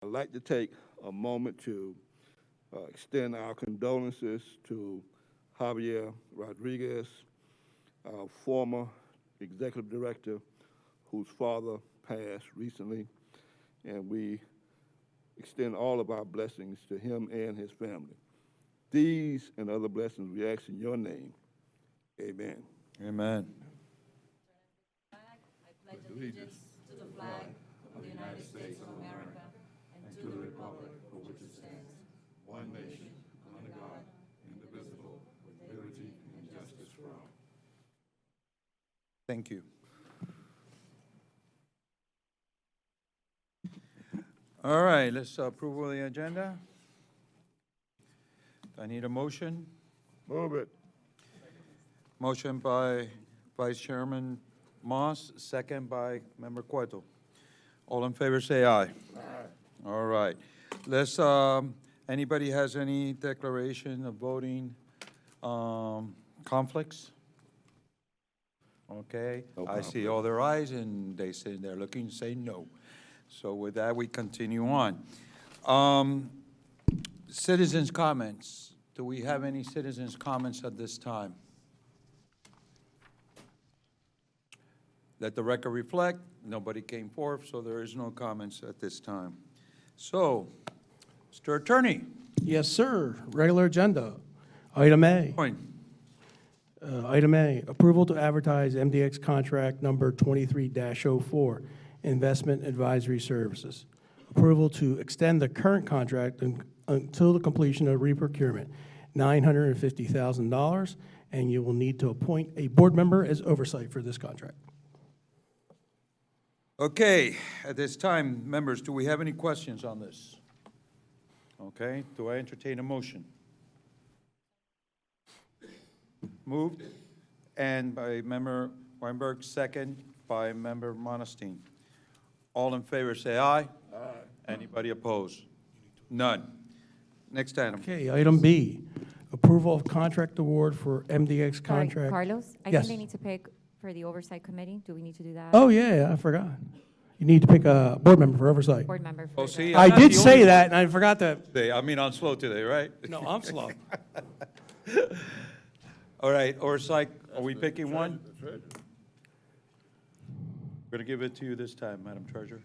I'd like to take a moment to extend our condolences to Javier Rodriguez, our former executive director, whose father passed recently, and we extend all of our blessings to him and his family. These and other blessings we ask in your name. Amen. Amen. I pledge allegiance to the flag of the United States of America and to the republic for which it stands, one nation, under God, indivisible, with liberty and justice for all. Thank you. All right, let's approve of the agenda. I need a motion. Move it. Motion by Vice Chairman Moss, second by Member Cueto. All in favor, say aye. Aye. All right. Let's, anybody has any declaration of voting conflicts? Okay, No I see all their eyes, and they say they're looking to say no. So with that, we continue on. Citizens' comments. Do we have any citizens' comments at this time? Let the record reflect, nobody came forth, so there is no comments at this time. So, Mr. Attorney. Yes, sir. Regular agenda. Item A. Point. Item A, approval to advertise MDX contract number 23-04, Investment Advisory Services. Approval to extend the current contract until the completion of reprocurement, $950,000, and you will need to appoint a board member as oversight for this contract. Okay, at this time, members, do we have any questions on this? Okay, do I entertain a motion? Moved, and by Member Weinberg, second by Member Monestein. All in favor, say aye. Aye. Anybody opposed? None. Next item. Okay, item B, approval of contract award for MDX Sorry, contract. Carlos, I Yes. think they need to pick for the oversight committee. Do we need to do that? Oh, yeah, I forgot. You need to pick a board member for oversight. Board member for Oh, the- see, I I'm not did the say only- that, and I forgot that. Today, I mean, I'm slow today, right? No, I'm slow. All right, oversight, are we picking one? We're going to give it to you this time, Madam Treasurer.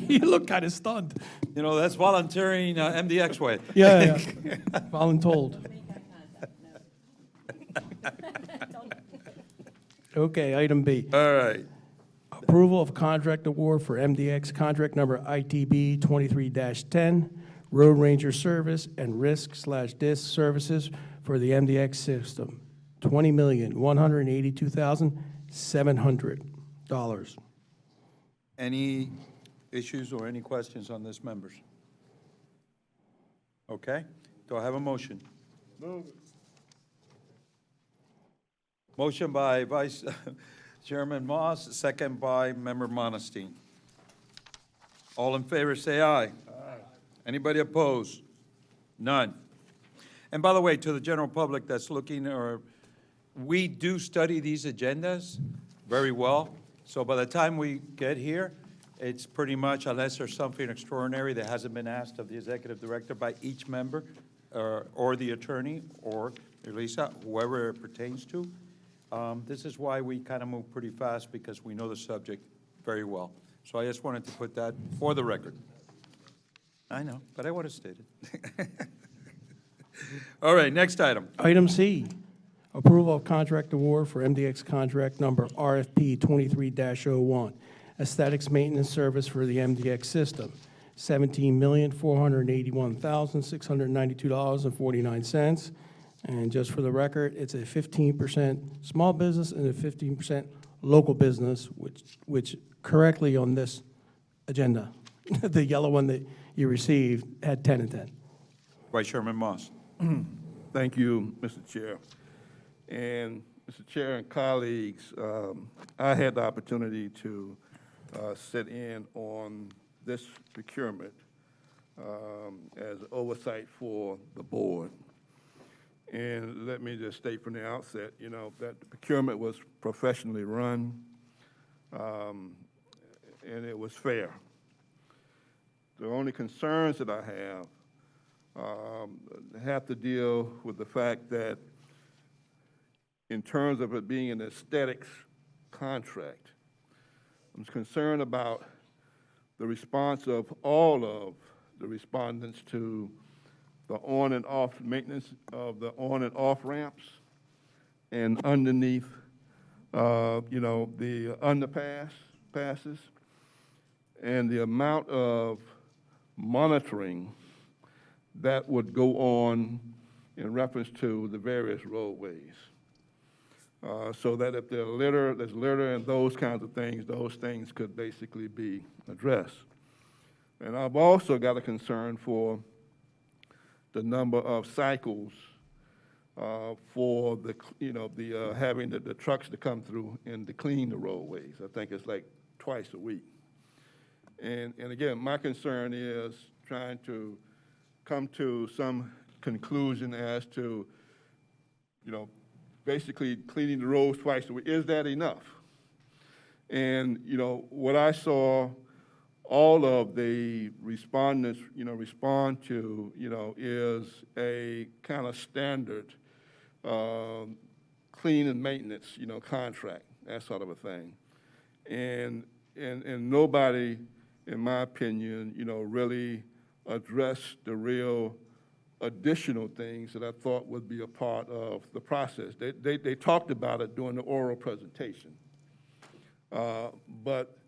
You look kind of stunned. You know, that's volunteering MDX way. Yeah, voluntold. Okay, item B. All right. Approval of contract award for MDX contract number ITB 23-10, Road Ranger Service and Risk/Disc Services for the MDX system, $20,182,700. Any issues or any questions on this, members? Okay, do I have a motion? Motion by Vice Chairman Moss, second by Member Monestein. All in favor, say aye. Aye. Anybody opposed? None. And by the way, to the general public that's looking, we do study these agendas very well. So by the time we get here, it's pretty much, unless there's something extraordinary that hasn't been asked of the executive director by each member, or the attorney, or Elisa, whoever it pertains to. This is why we kind of move pretty fast, because we know the subject very well. So I just wanted to put that for the record. I know, but I want to state it. All right, next item. Item C, approval of contract award for MDX contract number RFP 23-01, aesthetics maintenance service for the MDX system, $17,481,692.49. And just for the record, it's a 15% small business and a 15% local business, which correctly on this agenda, the yellow one that you received had 10 and 10. Vice Chairman Moss. Thank you, Mr. Chair. And Mr. Chair and colleagues, I had the opportunity to sit in on this procurement as oversight for the board. And let me just state from the outset, that the procurement was professionally run. and it was fair. The only concerns that I have to deal with the fact that in terms of it being an aesthetics contract, I'm concerned about the response of all of the respondents to the on and off maintenance of the on and off ramps and underneath, the passes, and the amount of monitoring that would go on in reference to the various roadways. So that if there's litter and those kinds of things, those things could basically be addressed. And I've also got a concern for the number of cycles for having the trucks to come through and to clean the roadways. I think it's like twice a week. And again, my concern is trying to come to some conclusion as to, basically cleaning the roads twice a week. Is that enough? And, what I saw all of the respondents, respond to, is a kind of standard clean and maintenance, contract, that sort of a thing. And nobody, in my opinion, really addressed the real additional things that I thought would be a part of the process. They talked about it during the oral presentation. But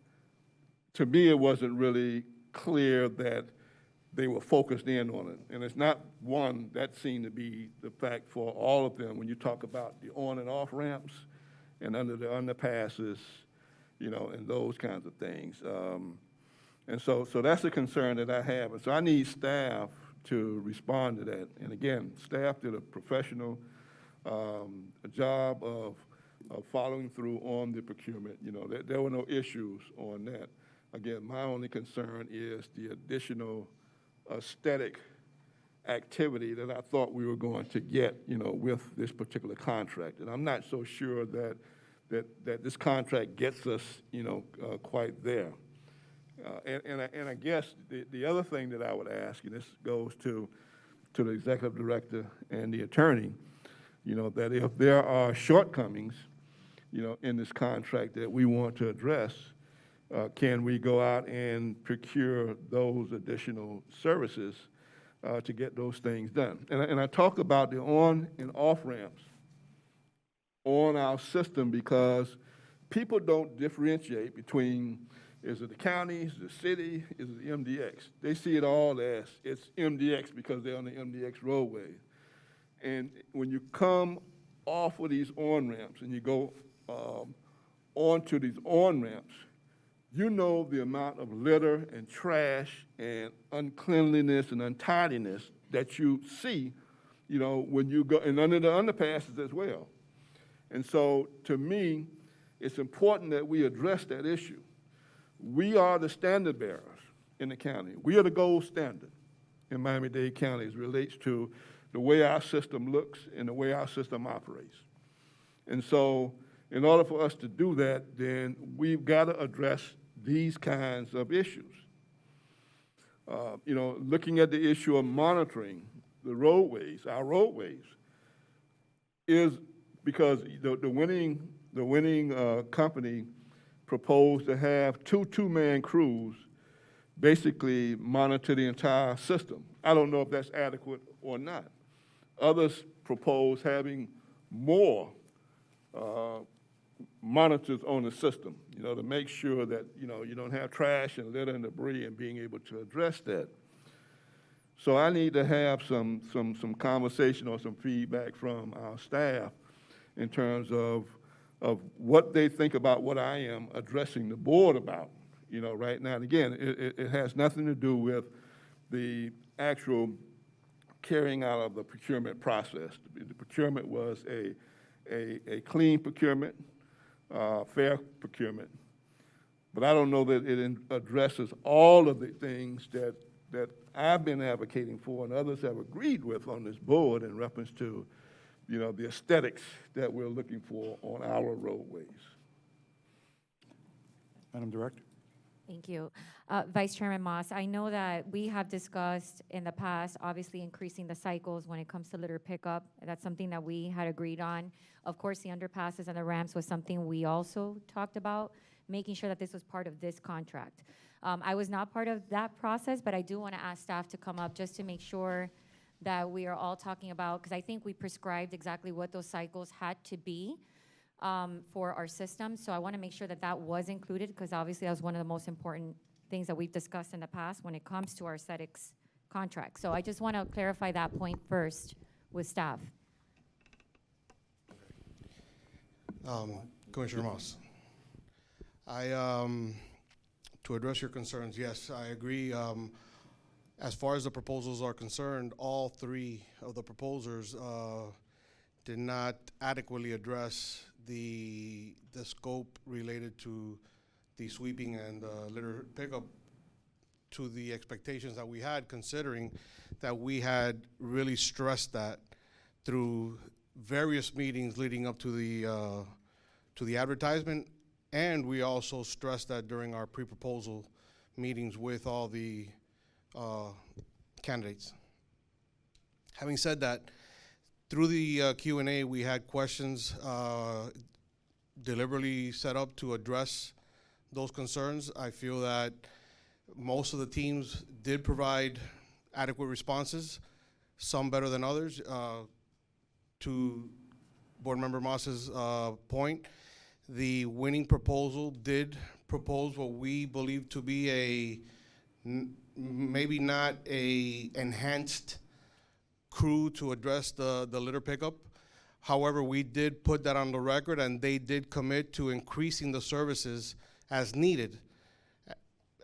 to me, it wasn't really clear that they were focused in on it. And it's not one, that seemed to be the fact for all of them when you talk about the on and off ramps and under the underpasses, and those kinds of things. And so that's a concern that I have. And so I need staff to respond to that. And again, staff did a professional job of following through on the procurement. There were no issues on that. Again, my only concern is the additional aesthetic activity that I thought we were going to get, with this particular contract. And I'm not so sure that this contract gets us, quite there. And I guess the other thing that I would ask, and this goes to the executive director and the attorney, that if there are shortcomings, in this contract that we want to address, can we go out and procure those additional services to get those things done? And I talk about the on and off ramps on our system because people don't differentiate between, is it the counties, the city, is it the MDX? They see it all as it's MDX because they're on the MDX roadway. And when you come off of these on ramps and you go onto these on ramps, the amount of litter and trash and uncleanliness and untidiness that you see, when you go, and under the underpasses as well. And so, to me, it's important that we address that issue. We are the standard bearers in the county. We are the gold standard in Miami-Dade County as it relates to the way our system looks and the way our system operates. And so, in order for us to do that, then we've got to address these kinds of issues. Looking at the issue of monitoring the roadways, our roadways, is because the winning company proposed to have two-man crews basically monitor the entire system. I don't know if that's adequate or not. Others propose having more monitors on the system, to make sure that, you don't have trash and litter and debris and being able to address that. So I need to have some conversation or some feedback from our staff in terms of what they think about what I am addressing the board about, right now. And again, it has nothing to do with the actual carrying out of the procurement process. The procurement was a clean procurement, fair procurement. But I don't know that it addresses all of the things that I've been advocating for and others have agreed with on this board in reference to, the aesthetics that we're looking for on our roadways. Madam Director? Thank you. Vice Chairman Moss, I know that we have discussed in the past, obviously increasing the cycles when it comes to litter pickup. That's something that we had agreed on. Of course, the underpasses and the ramps was something we also talked about, making sure that this was part of this contract. I was not part of that process, but I do want to ask staff to come up just to make sure that we are all talking about, because I think we prescribed exactly what those cycles had to be for our system. So I want to make sure that that was included, because obviously that was one of the most important things that we've discussed in the past when it comes to our aesthetics contract. So I just want to clarify that point first with staff. Commissioner Moss, to address your concerns, yes, I agree. As far as the proposals are concerned, all three of the proposers did not adequately address the scope related to the sweeping and litter pickup to the expectations that we had, considering that we had really stressed that through various meetings leading up to the advertisement, and we also stressed that during our pre-proposal meetings with all the candidates. Having said that, through the Q&A, we had questions deliberately set up to address those concerns. I feel that most of the teams did provide adequate responses, some better than others. To Board Member Moss's point, the winning proposal did propose what we believe to be maybe not a enhanced crew to address the litter pickup. However, we did put that on the record, and they did commit to increasing the services as needed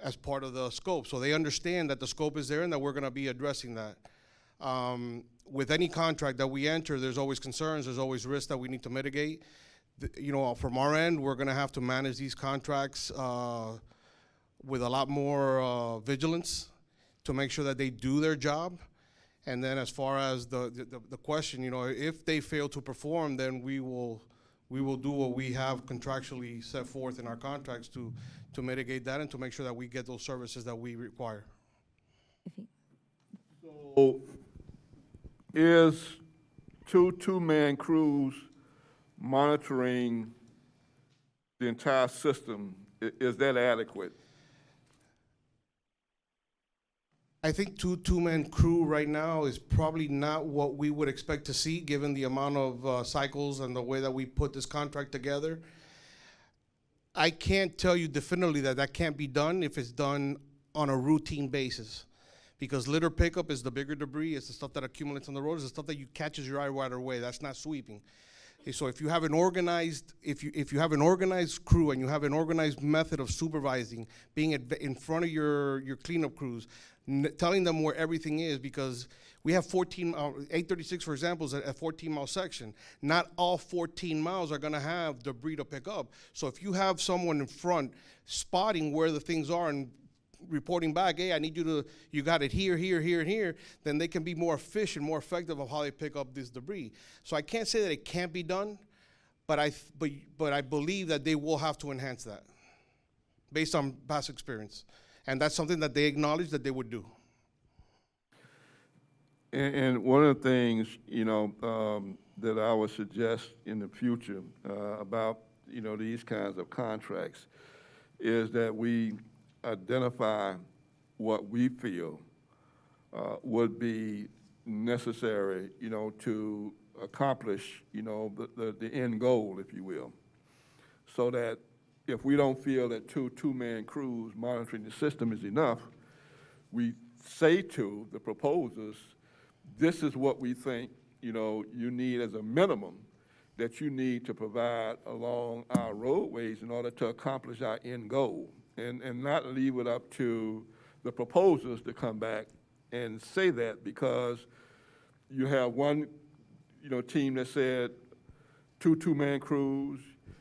as part of the scope. So they understand that the scope is there and that we're gonna be addressing that. With any contract that we enter, there's always concerns, there's always risks that we need to mitigate. You know, from our end, we're gonna have to manage these contracts with a lot more vigilance to make sure that they do their job. And then as far as the question, you know, if they fail to perform, then we will do what we have contractually set forth in our contracts to mitigate that and to make sure that we get those services that we require. So is two-man crews monitoring the entire system? Is that adequate? I think two-man crew right now is probably not what we would expect to see, given the amount of cycles and the way that we put this contract together. I can't tell you definitively that that can't be done if it's done on a routine basis, because litter pickup is the bigger debris. It's the stuff that accumulates on the road. It's the stuff that you catches your eye right away. That's not sweeping. So if you have an organized, if you have an organized crew and you have an organized method of supervising, being in front of your cleanup crews, telling them where everything is, because we have 836, for example, is a 14-mile section. Not all 14 miles are gonna have debris to pick up. So if you have someone in front spotting where the things are and reporting back, hey, I need you got it here, here, here, and here, then they can be more efficient, more effective of how they pick up this debris. So I can't say that it can't be done, but I believe that they will have to enhance that based on past experience. And that's something that they acknowledge that they would do. And one of the things, you know, that I would suggest in the future about, you know, these kinds of contracts is that we identify what we feel would be necessary, you know, to accomplish, you know, the end goal, if you will. So that if we don't feel that two-man crews monitoring the system is enough, we say to the proposers, this is what we think, you know, you need as a minimum that you need to provide along our roadways in order to accomplish our end goal, and not leave it up to the proposers to come back and say that, because you have one, you know, team that said two-man crews.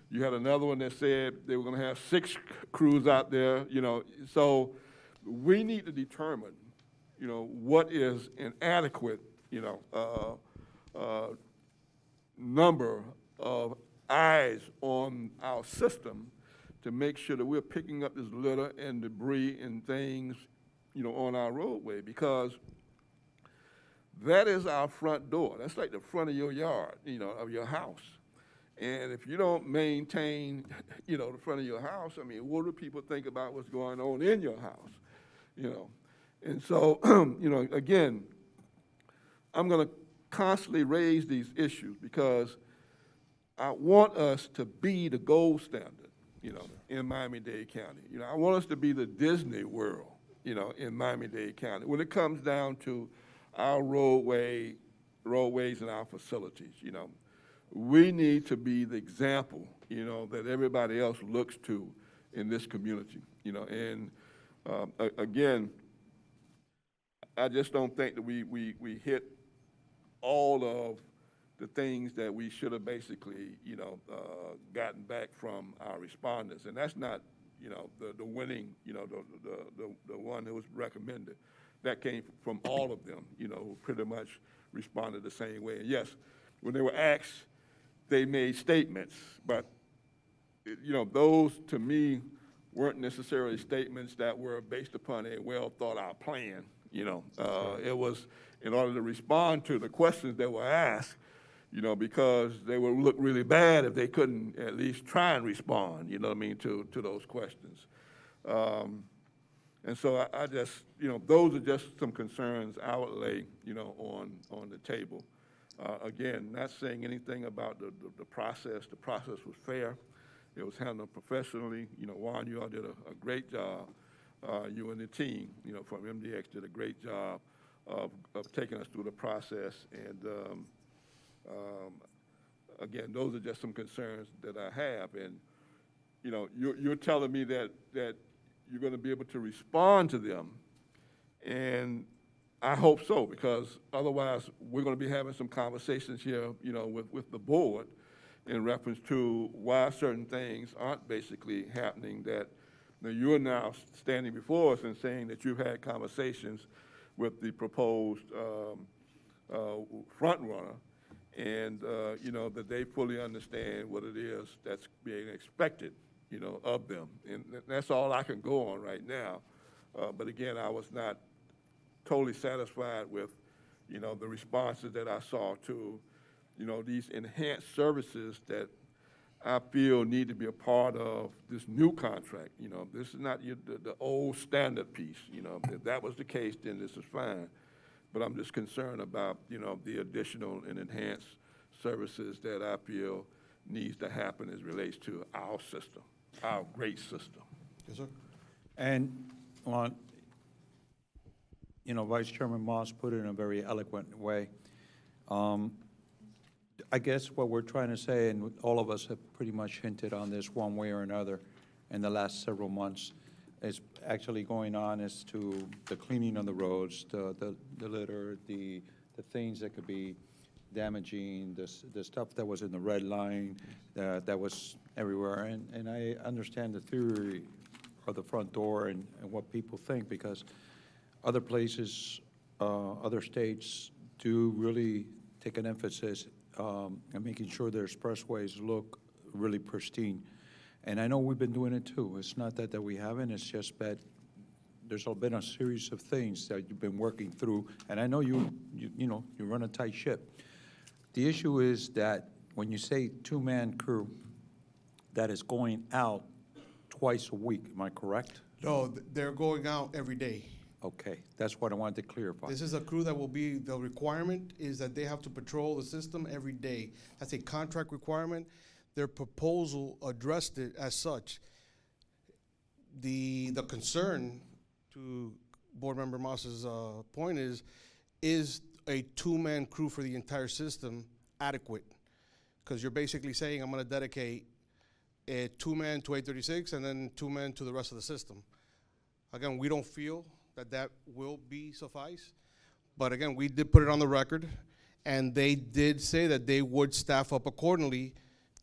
You had another one that said they were going to have 6 crews out there, you know. So we need to determine, you know, what is an adequate, you know, number of eyes on our system to make sure that we're picking up this litter and debris and things, on our roadway, because that is our front door. That's like the front of your yard, of your house. And if you don't maintain, the front of your house, I mean, what do people think about what's going on in your house, And so, again, I'm going to constantly raise these issues because I want us to be the gold standard, in Miami-Dade County. I want us to be the Disney World, in Miami-Dade County when it comes down to our roadways and our facilities, We need to be the example, that everybody else looks to in this community, And again, I just don't think that we hit all of the things that we should have basically, gotten back from our respondents. And that's not, the winning, the one that was recommended. That came from all of them, who pretty much responded the same way. And yes, when they were asked, they made statements, but, those to me weren't necessarily statements that were based upon a well-thought-out plan, It was in order to respond to the questions that were asked, because they would look really bad if they couldn't at least try and respond, to those questions. And so I just, those are just some concerns I would lay, on the table. Again, not saying anything about the process. The process was fair. It was handled professionally. Juan, you all did a great job. You and the team, from MDX did a great job of taking us through the process. And again, those are just some concerns that I have. And, you're telling me that you're going to be able to respond to them. And I hope so, because otherwise we're going to be having some conversations here, with the board in reference to why certain things aren't basically happening, that you're now standing before us and saying that you've had conversations with the proposed front runner, and, that they fully understand what it is that's being expected, of them. And that's all I can go on right now. But again, I was not totally satisfied with, the responses that I saw to, these enhanced services that I feel need to be a part of this new contract. This is not the old standard piece. If that was the case, then this is fine. But I'm just concerned about, the additional and enhanced services that I feel needs to happen as relates to our system, our great system. Yes, sir. And Vice Chairman Moss put it in a very eloquent way. I guess what we're trying to say, and all of us have pretty much hinted on this one way or another in the last several months, is actually going on as to the cleaning of the roads, the litter, the things that could be damaging, the stuff that was in the red line, that was everywhere. And I understand the theory of the front door and what people think, because other places, other states do really take an emphasis and making sure their expressways look really pristine. And I know we've been doing it too. It's not that we haven't, it's just that there's been a series of things that you've been working through. And I know you run a tight ship. The issue is that when you say two-man crew, that is going out twice a week, am I correct? No, they're going out every day. Okay, that's what I wanted to clarify. This is a crew that will be, the requirement is that they have to patrol the system every day. That's a contract requirement. Their proposal addressed it as such. The concern, to Board Member Moss's point, is a two-man crew for the entire system adequate? Because you're basically saying, I'm gonna dedicate a two-man to 836 and then two-men to the rest of the system. Again, we don't feel that will be suffice. But again, we did put it on the record, and they did say that they would staff up accordingly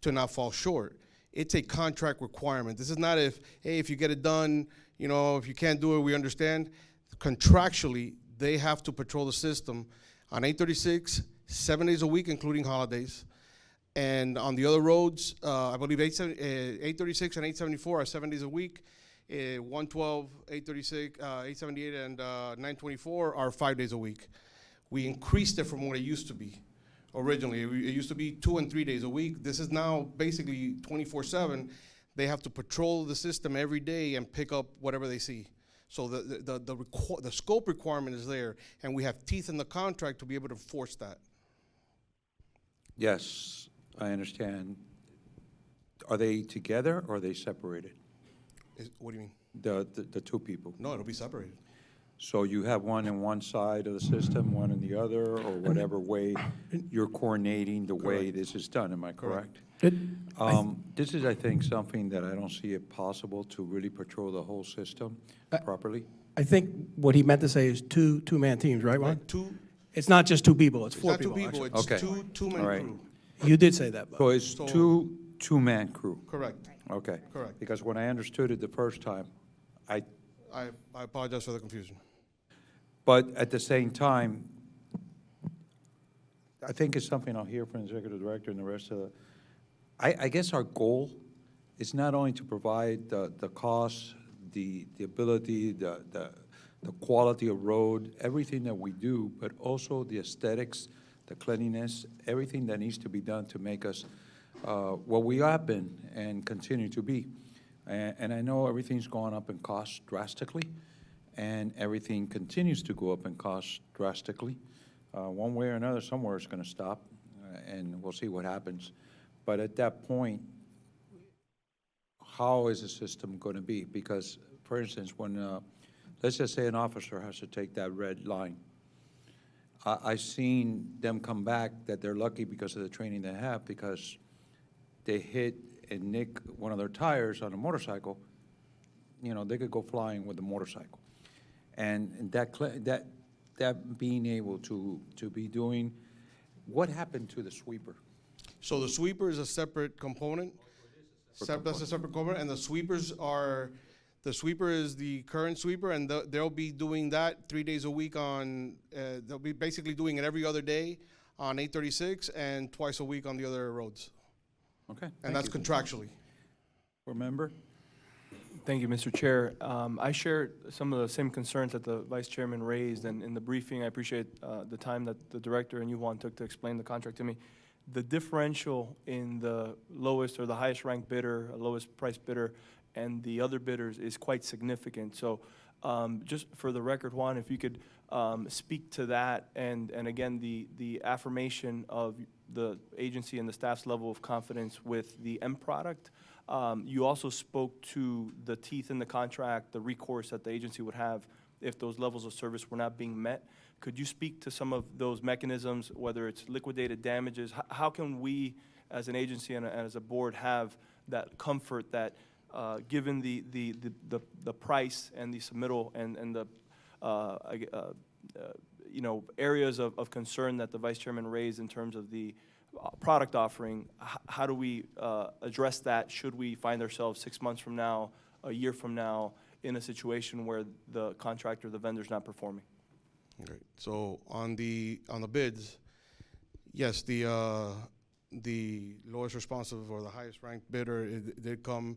to not fall short. It's a contract requirement. This is not if you get it done, if you can't do it, we understand. Contractually, they have to patrol the system on 836, 7 days a week, including holidays, And on the other roads, I believe 836 and 874 are 7 days a week. 112, 836, 878, and 924 are 5 days a week. We increased it from what it used to be originally. It used to be 2 and 3 days a week. This is now basically 24/7. They have to patrol the system every day and pick up whatever they see. So the scope requirement is there, and we have teeth in the contract to be able to enforce that. Yes, I understand. Are they together or are they separated? What do you mean? The two people? No, it'll be separated. So you have one on one side of the system, one on the other, or whatever way you're coordinating the way Correct. this is done, am I correct? Correct. This is, I think, something that I don't see it possible to really patrol the whole system properly. I think what he meant to say is two-man teams, right, Juan? Two. It's not just two people, it's It's four not two people, people. actually. It's Okay. two-man All right. crew. You did say that, So but it's So- two-man crew, Correct. okay? Correct. Because when I understood it the first time, I apologize for the confusion. but at the same time, I think it's something I'll hear from the executive director and the rest of the, I guess our goal is not only to provide the cost, the ability, the quality of road, everything that we do, but also the aesthetics, the cleanliness, everything that needs to be done to make us what we have been and continue to be. And I know everything's gone up in cost drastically, and everything continues to go up in cost drastically. One way or another, somewhere it's going to stop, and we'll see what happens. But at that point, how is the system going to be? Because, for instance, when, let's just say an officer has to take that red line, I've seen them come back that they're lucky because of the training they have, because they hit and nick one of their tires on a motorcycle, you know, they could go flying with the motorcycle. And that being able to be doing, what happened to the sweeper? So the sweeper is a separate component. That's a separate component, and the sweeper is the current sweeper, and they'll be doing that 3 days a week on, they'll be basically doing it every other day on 836 and twice a week on the other roads. Okay. And that's contractually. Remember? Thank you, Mr. Chair. I share some of the same concerns that the Vice Chairman raised, and in the briefing, I appreciate the time that the Director and you, Juan, took to explain the contract to me. The differential in the lowest or the highest ranked bidder, lowest price bidder, and the other bidders is quite significant. So just for the record, Juan, if you could speak to that, and again, the affirmation of the agency and the staff's level of confidence with the end product. You also spoke to the teeth in the contract, the recourse that the agency would have if those levels of service were not being met. Could you speak to some of those mechanisms, whether it's liquidated damages? How can we, as an agency and as a board, have that comfort that given the price and the submittal and the you know, areas of concern that the Vice Chairman raised in terms of the product offering, how do we address that should we find ourselves 6 months from now, a year from now, in a situation where the contractor, the vendor's not performing? Great. So on the bids, yes, the lowest responsive or the highest ranked bidder, it did come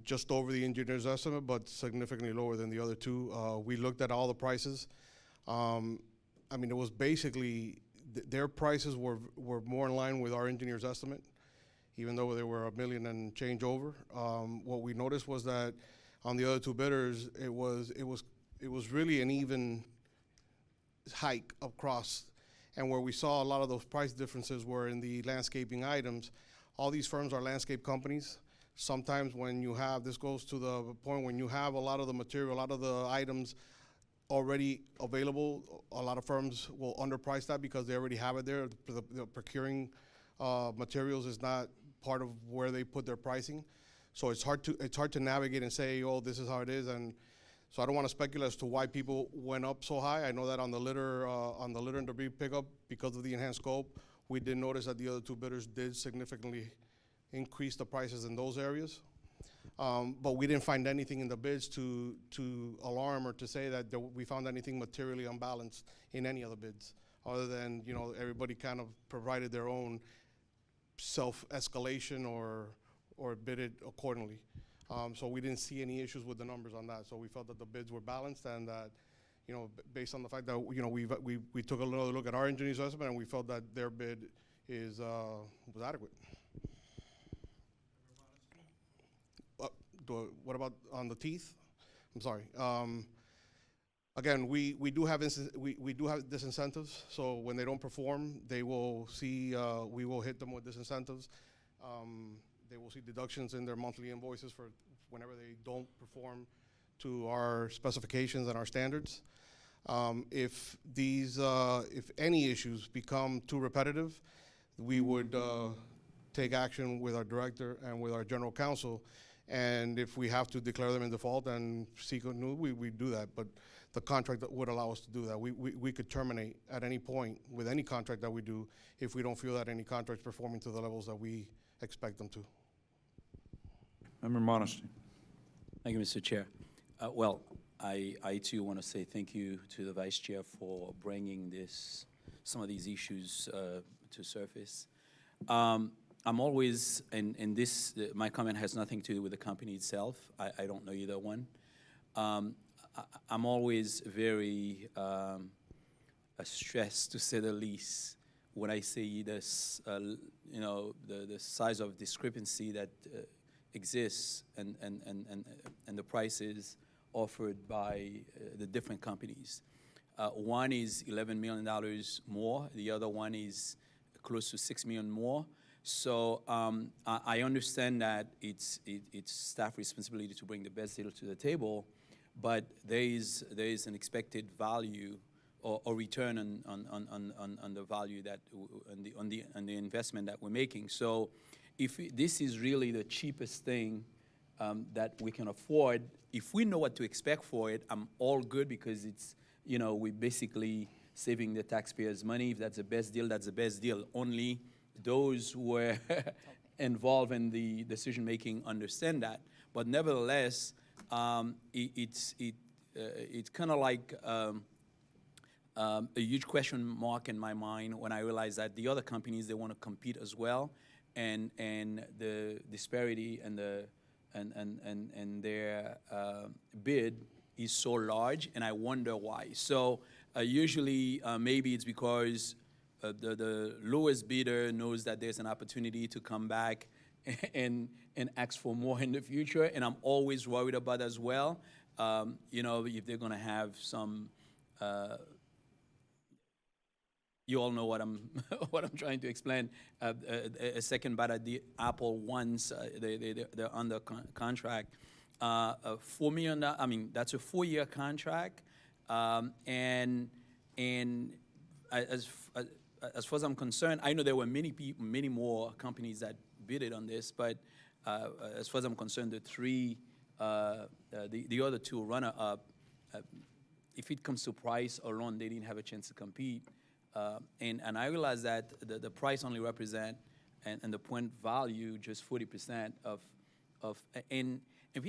just over the engineer's estimate, but significantly lower than the other two. We looked at all the prices. I mean, it was basically, their prices were more in line with our engineer's estimate, even though they were $1 million and change over. What we noticed was that on the other two bidders, it was really an even hike across, and where we saw a lot of those price differences were in the landscaping items. All these firms are landscape companies. Sometimes when you have, this goes to the point when you have a lot of the material, a lot of the items already available, a lot of firms will underprice that because they already have it there. The procuring materials is not part of where they put their pricing. So it's hard to navigate and say, oh, this is how it is. And so I don't want to speculate as to why people went up so high. I know that on the litter and debris pickup, because of the enhanced scope, we did notice that the other two bidders did significantly increase the prices in those areas. But we didn't find anything in the bids to alarm or to say that we found anything materially unbalanced in any of the bids, other than, you know, everybody kind of provided their own self-escalation or bid it accordingly. So we didn't see any issues with the numbers on that. So we felt that the bids were balanced and that, you know, based on the fact that, you know, we took another look at our engineer's estimate and we felt that their bid was adequate. What about on the teeth? I'm sorry. Again, we do have disincentives. So when they don't perform, they will see we will hit them with disincentives. They will see deductions in their monthly invoices for whenever they don't perform to our specifications and our standards. If any issues become too repetitive, we would take action with our director and with our general counsel. And if we have to declare them in default and seek a new, we do that. But the contract would allow us to do that. We could terminate at any point with any contract that we do if we don't feel that any contract's performing to the levels that we expect them to. Member Monastery. Thank you, Mr. Chair. Well, I too want to say thank you to the Vice Chair for bringing some of these issues to surface. I'm always, and this, my comment has nothing to do with the company itself. I don't know either one. I'm always very stressed, to say the least, when I see this, you know, the size of discrepancy that exists and the prices offered by the different companies. One is $11 million more. The other one is close to $6 million more. So I understand that it's staff responsibility to bring the best deal to the table, but there is an expected value or return on the value that on the investment that we're making. So if this is really the cheapest thing that we can afford, if we know what to expect for it, I'm all good, because it's, you know, we're basically saving the taxpayers' money. If that's the best deal, that's the best deal. Only those who were involved in the decision-making understand that. But nevertheless, it's kind of like a huge question mark in my mind when I realize that the other companies, they want to compete as well, and the disparity and their bid is so large, and I wonder why. So usually maybe it's because the lowest bidder knows that there's an opportunity to come back and ask for more in the future, and I'm always worried about as well. You know, if they're going to have some, you all know what I'm what I'm trying to explain. A second bite at the apple once they're under contract. $4 million. I mean, that's a 4-year contract, and as far as I'm concerned, I know there were many more companies that bidded on this, but as far as I'm concerned, the other two runner-up, if it comes to price alone, they didn't have a chance to compete. And I realize that the price only represent and the point value just 40% of and if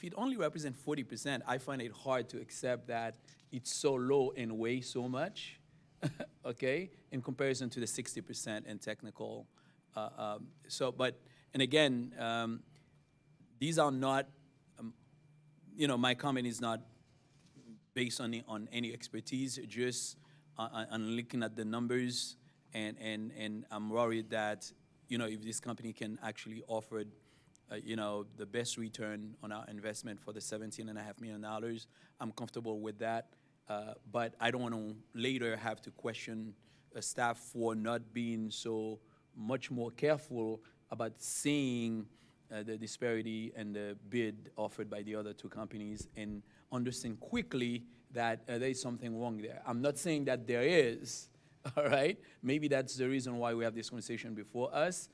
it only represents 40%, I find it hard to accept that it's so low and weighs so much. Okay, in comparison to the 60% in technical. And again, these are not, you know, my comment is not based on any expertise, just on looking at the numbers, and I'm worried that, you know, if this company can actually offer, you know, the best return on our investment for the $17.5 million, I'm comfortable with that. But I don't want to later have to question staff for not being so much more careful about seeing the disparity and the bid offered by the other two companies, and understand quickly that there is something wrong there. I'm not saying that there is, all right? Maybe that's the reason why we have this conversation before us,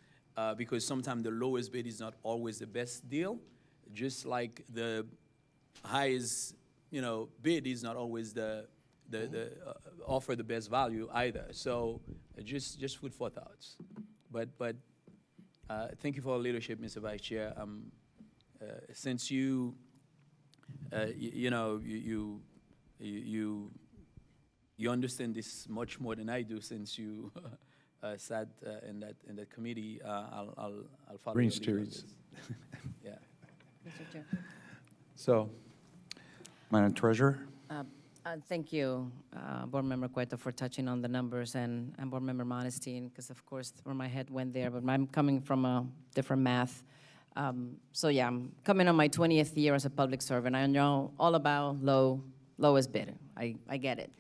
because sometimes the lowest bid is not always the best deal, just like the highest, you know, bid is not always the offer the best value either. So just food for thoughts. But thank you for your leadership, Mr. Vice Chair. Since you know, you understand this much more than I do, since you sat in that committee, I'll follow Green your lead on steers. this. Yeah. Mr. Chair. So, Madam Treasurer? Thank you, Board Member Cueto, for touching on the numbers, and Board Member Modestine, because of course, where my head went there, but I'm coming from a different math. So yeah, I'm coming on my 20th year as a public servant. I know all about lowest bid. I get it.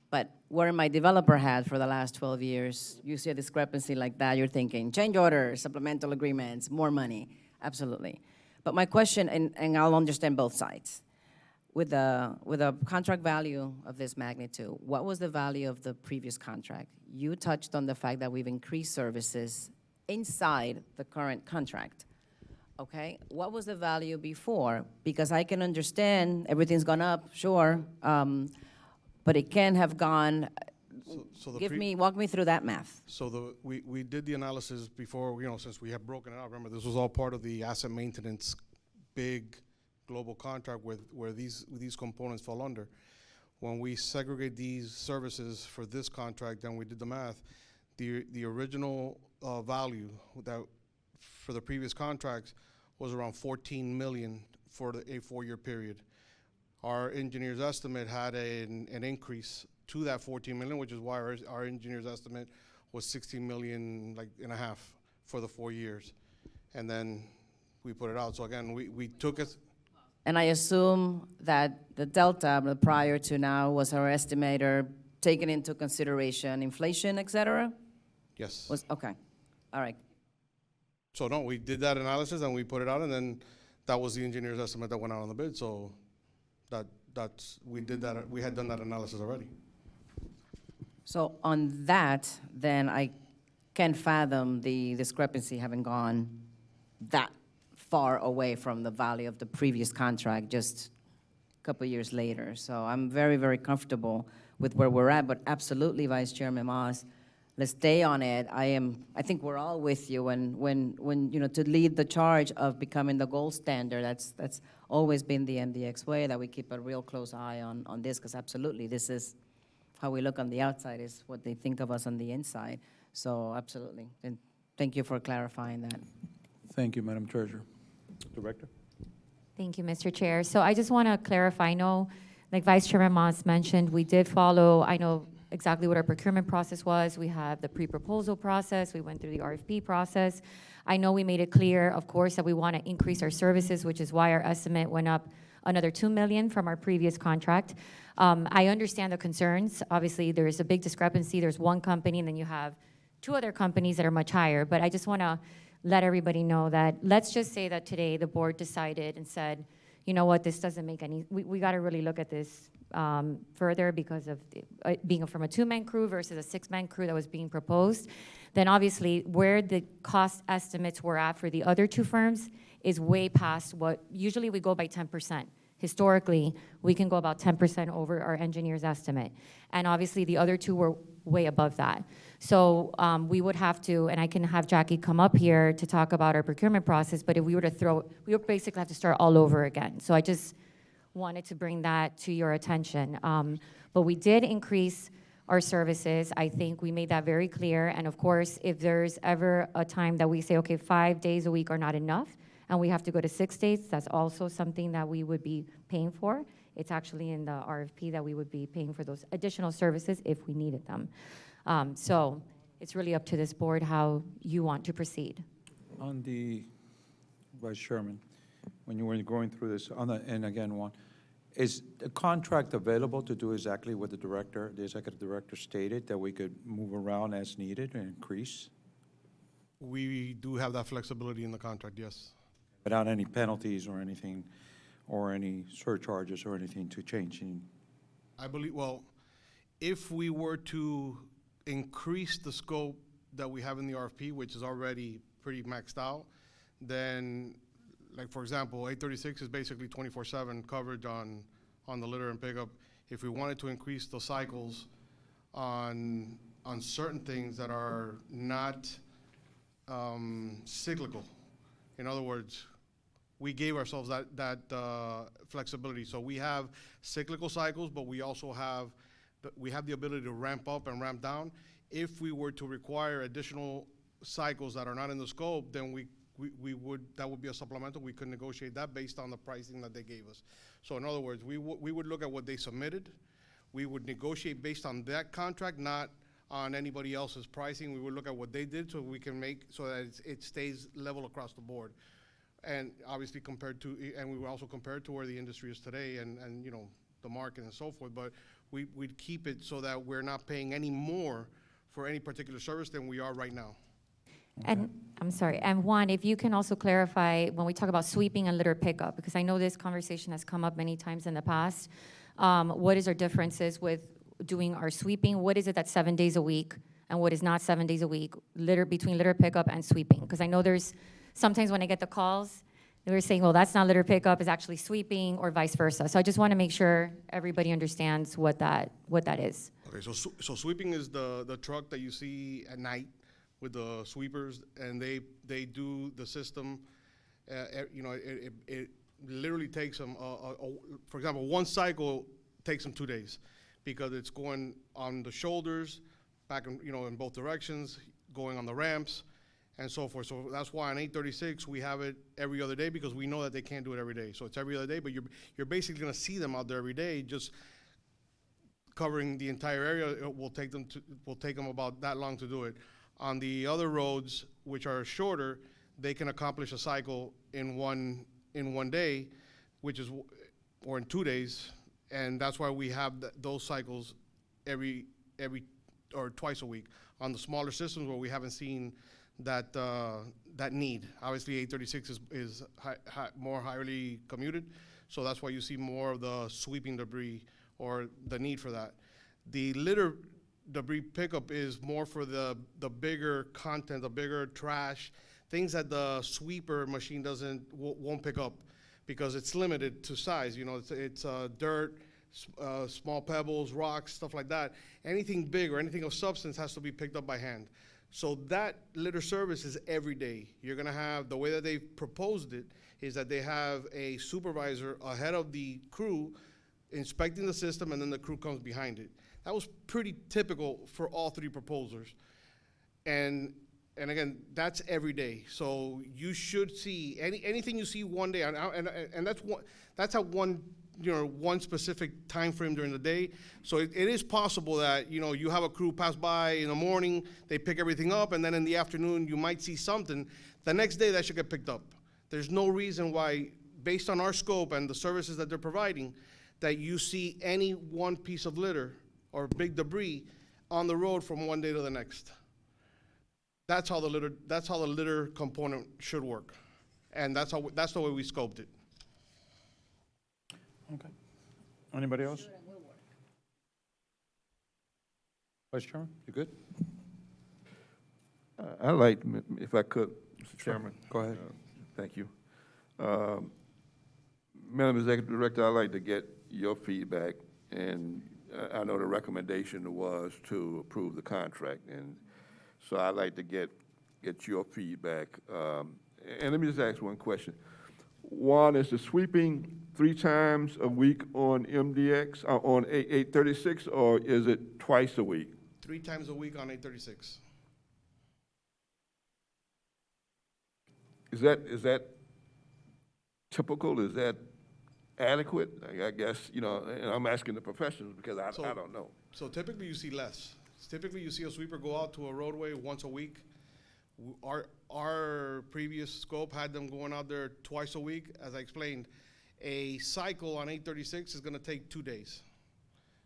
But wearing my developer hat for the last 12 years, you see a discrepancy like that, you're thinking, change orders, supplemental agreements, more money. Absolutely. But my question, and I'll understand both sides. With a contract value of this magnitude, what was the value of the previous contract? You touched on the fact that we've increased services inside the current contract, okay? What was the value before? Because I can understand everything's gone up, sure, but it can have gone, walk me through that math. So we did the analysis before, since we have broken it out. Remember, this was all part of the asset maintenance big global contract where these components fall under. When we segregate these services for this contract, and we did the math, the original value that for the previous contracts was around $14 million for a 4-year period. Our engineer's estimate had an increase to that $14 million, which is why our engineer's estimate was $16 million and a half for the 4 years. And then we put it out. So again, we took it. And I assume that the delta prior to now was our estimator taking into consideration inflation, et cetera? Yes. Okay, all right. So no, we did that analysis and we put it out, and then that was the engineer's estimate that went out on the bid. So we did that. We had done that analysis already. So on that, then I can't fathom the discrepancy having gone that far away from the value of the previous contract just a couple years later. So I'm very, very comfortable with where we're at, but absolutely, Vice Chairman Moss, let's stay on it. I think we're all with you when to lead the charge of becoming the gold standard. That's always been the MDX way, that we keep a real close eye on this, because absolutely, this is how we look on the outside is what they think of us on the inside. So absolutely, and thank you for clarifying that. Thank you, Madam Treasurer. Director? Thank you, Mr. Chair. So I just want to clarify, I know, like Vice Chairman Moss mentioned, we did follow, I know exactly what our procurement process was. We have the pre-proposal process. We went through the RFP process. I know we made it clear, of course, that we want to increase our services, which is why our estimate went up another $2 million from our previous contract. I understand the concerns. Obviously, there's a big discrepancy. There's one company, and then you have 2 other companies that are much higher. But I just want to let everybody know that, let's just say that today the board decided and said, you know what, this doesn't make any, we got to really look at this further because of being from a 2-man crew versus a 6-man crew that was being proposed. Then obviously where the cost estimates were at for the other 2 firms is way past what, usually we go by 10%. Historically, we can go about 10% over our engineer's estimate. And obviously the other 2 were way above that. So we would have to, and I can have Jackie come up here to talk about our procurement process, but if we were to we would basically have to start all over again. So I just wanted to bring that to your attention. But we did increase our services. I think we made that very clear. And of course, if there's ever a time that we say, okay, 5 days a week are not enough, and we have to go to 6 days, that's also something that we would be paying for. It's actually in the RFP that we would be paying for those additional services if we needed them. So it's really up to this board how you want to proceed. On the, Vice Chairman, when you were going through this, and again, Juan, is the contract available to do exactly what the executive director stated, that we could move around as needed and increase We do have that flexibility in the contract, yes. without any penalties or anything, or any surcharges or anything to changing? I believe, well, if we were to increase the scope that we have in the RFP, which is already pretty maxed out, then, like, for example, 836 is basically 24/7 coverage on the litter and pickup. If we wanted to increase the cycles on certain things that are not cyclical, in other words, we gave ourselves that flexibility. So we have cyclical cycles, but we also have the ability to ramp up and ramp down. If we were to require additional cycles that are not in the scope, then we would, that would be a supplemental. We could negotiate that based on the pricing that they gave us. So in other words, we would look at what they submitted. We would negotiate based on that contract, not on anybody else's pricing. We would look at what they did so we can make, so that it stays level across the board. And obviously compared to, and we would also compare it to where the industry is today and you know, the market and so forth. But we'd keep it so that we're not paying any more for any particular service than we are right now. And, I'm sorry, and Juan, if you can also clarify when we talk about sweeping and litter pickup, because I know this conversation has come up many times in the past. What is our differences with doing our sweeping? What is it that's 7 days a week and what is not 7 days a week, between litter pickup and sweeping? Because I know there's, sometimes when I get the calls, they're saying, well, that's not litter pickup, it's actually sweeping, or vice versa. So I just want to make sure everybody understands what that is. Okay, so sweeping is the truck that you see at night with the sweepers, and they do the system. You know, it literally takes them, for example, one cycle takes them 2 days because it's going on the shoulders, back in, you know, in both directions, going on the ramps, and so forth. So that's why on 836 we have it every other day, because we know that they can't do it every day. So it's every other day, but you're basically going to see them out there every day, just covering the entire area. It will take them about that long to do it. On the other roads, which are shorter, they can accomplish a cycle in one day, which is, or in 2 days, and that's why we have those cycles every or twice a week. On the smaller systems where we haven't seen that need, obviously 836 is more highly commuted, so that's why you see more of the sweeping debris or the need for that. The litter debris pickup is more for the bigger content, the bigger trash, things that the sweeper machine won't pick up because it's limited to size. You know, it's dirt, small pebbles, rocks, stuff like that. Anything big or anything of substance has to be picked up by hand. So that litter service is every day. You're gonna have, the way that they've proposed it is that they have a supervisor ahead of the crew inspecting the system, and then the crew comes behind it. That was pretty typical for all three proposers. And again, that's every day. So you should see anything you see one day, and that's how one specific time frame during the day. So it is possible that, you know, you have a crew pass by in the morning, they pick everything up, and then in the afternoon you might see something. The next day that should get picked up. There's no reason why, based on our scope and the services that they're providing, that you see any one piece of litter or big debris on the road from one day to the next. That's how the litter component should work, and that's the way we scoped it. Okay. Anybody else? Vice Chairman, you good? I'd like, if I could, Mr. Chairman. Go ahead. Thank you. Madam Executive Director, I'd like to get your feedback, and I know the recommendation was to approve the contract, and so I'd like to get your feedback. And let me just ask one question. One, is the sweeping 3 times a week on MDX, on 836, or is it twice a week? 3 times a week on 836. Is that typical? Is that adequate? I guess, you know, and I'm asking the professionals because I don't know. So typically you see less. Typically you see a sweeper go out to a roadway once a week. Our previous scope had them going out there twice a week. As I explained, a cycle on 836 is gonna take 2 days,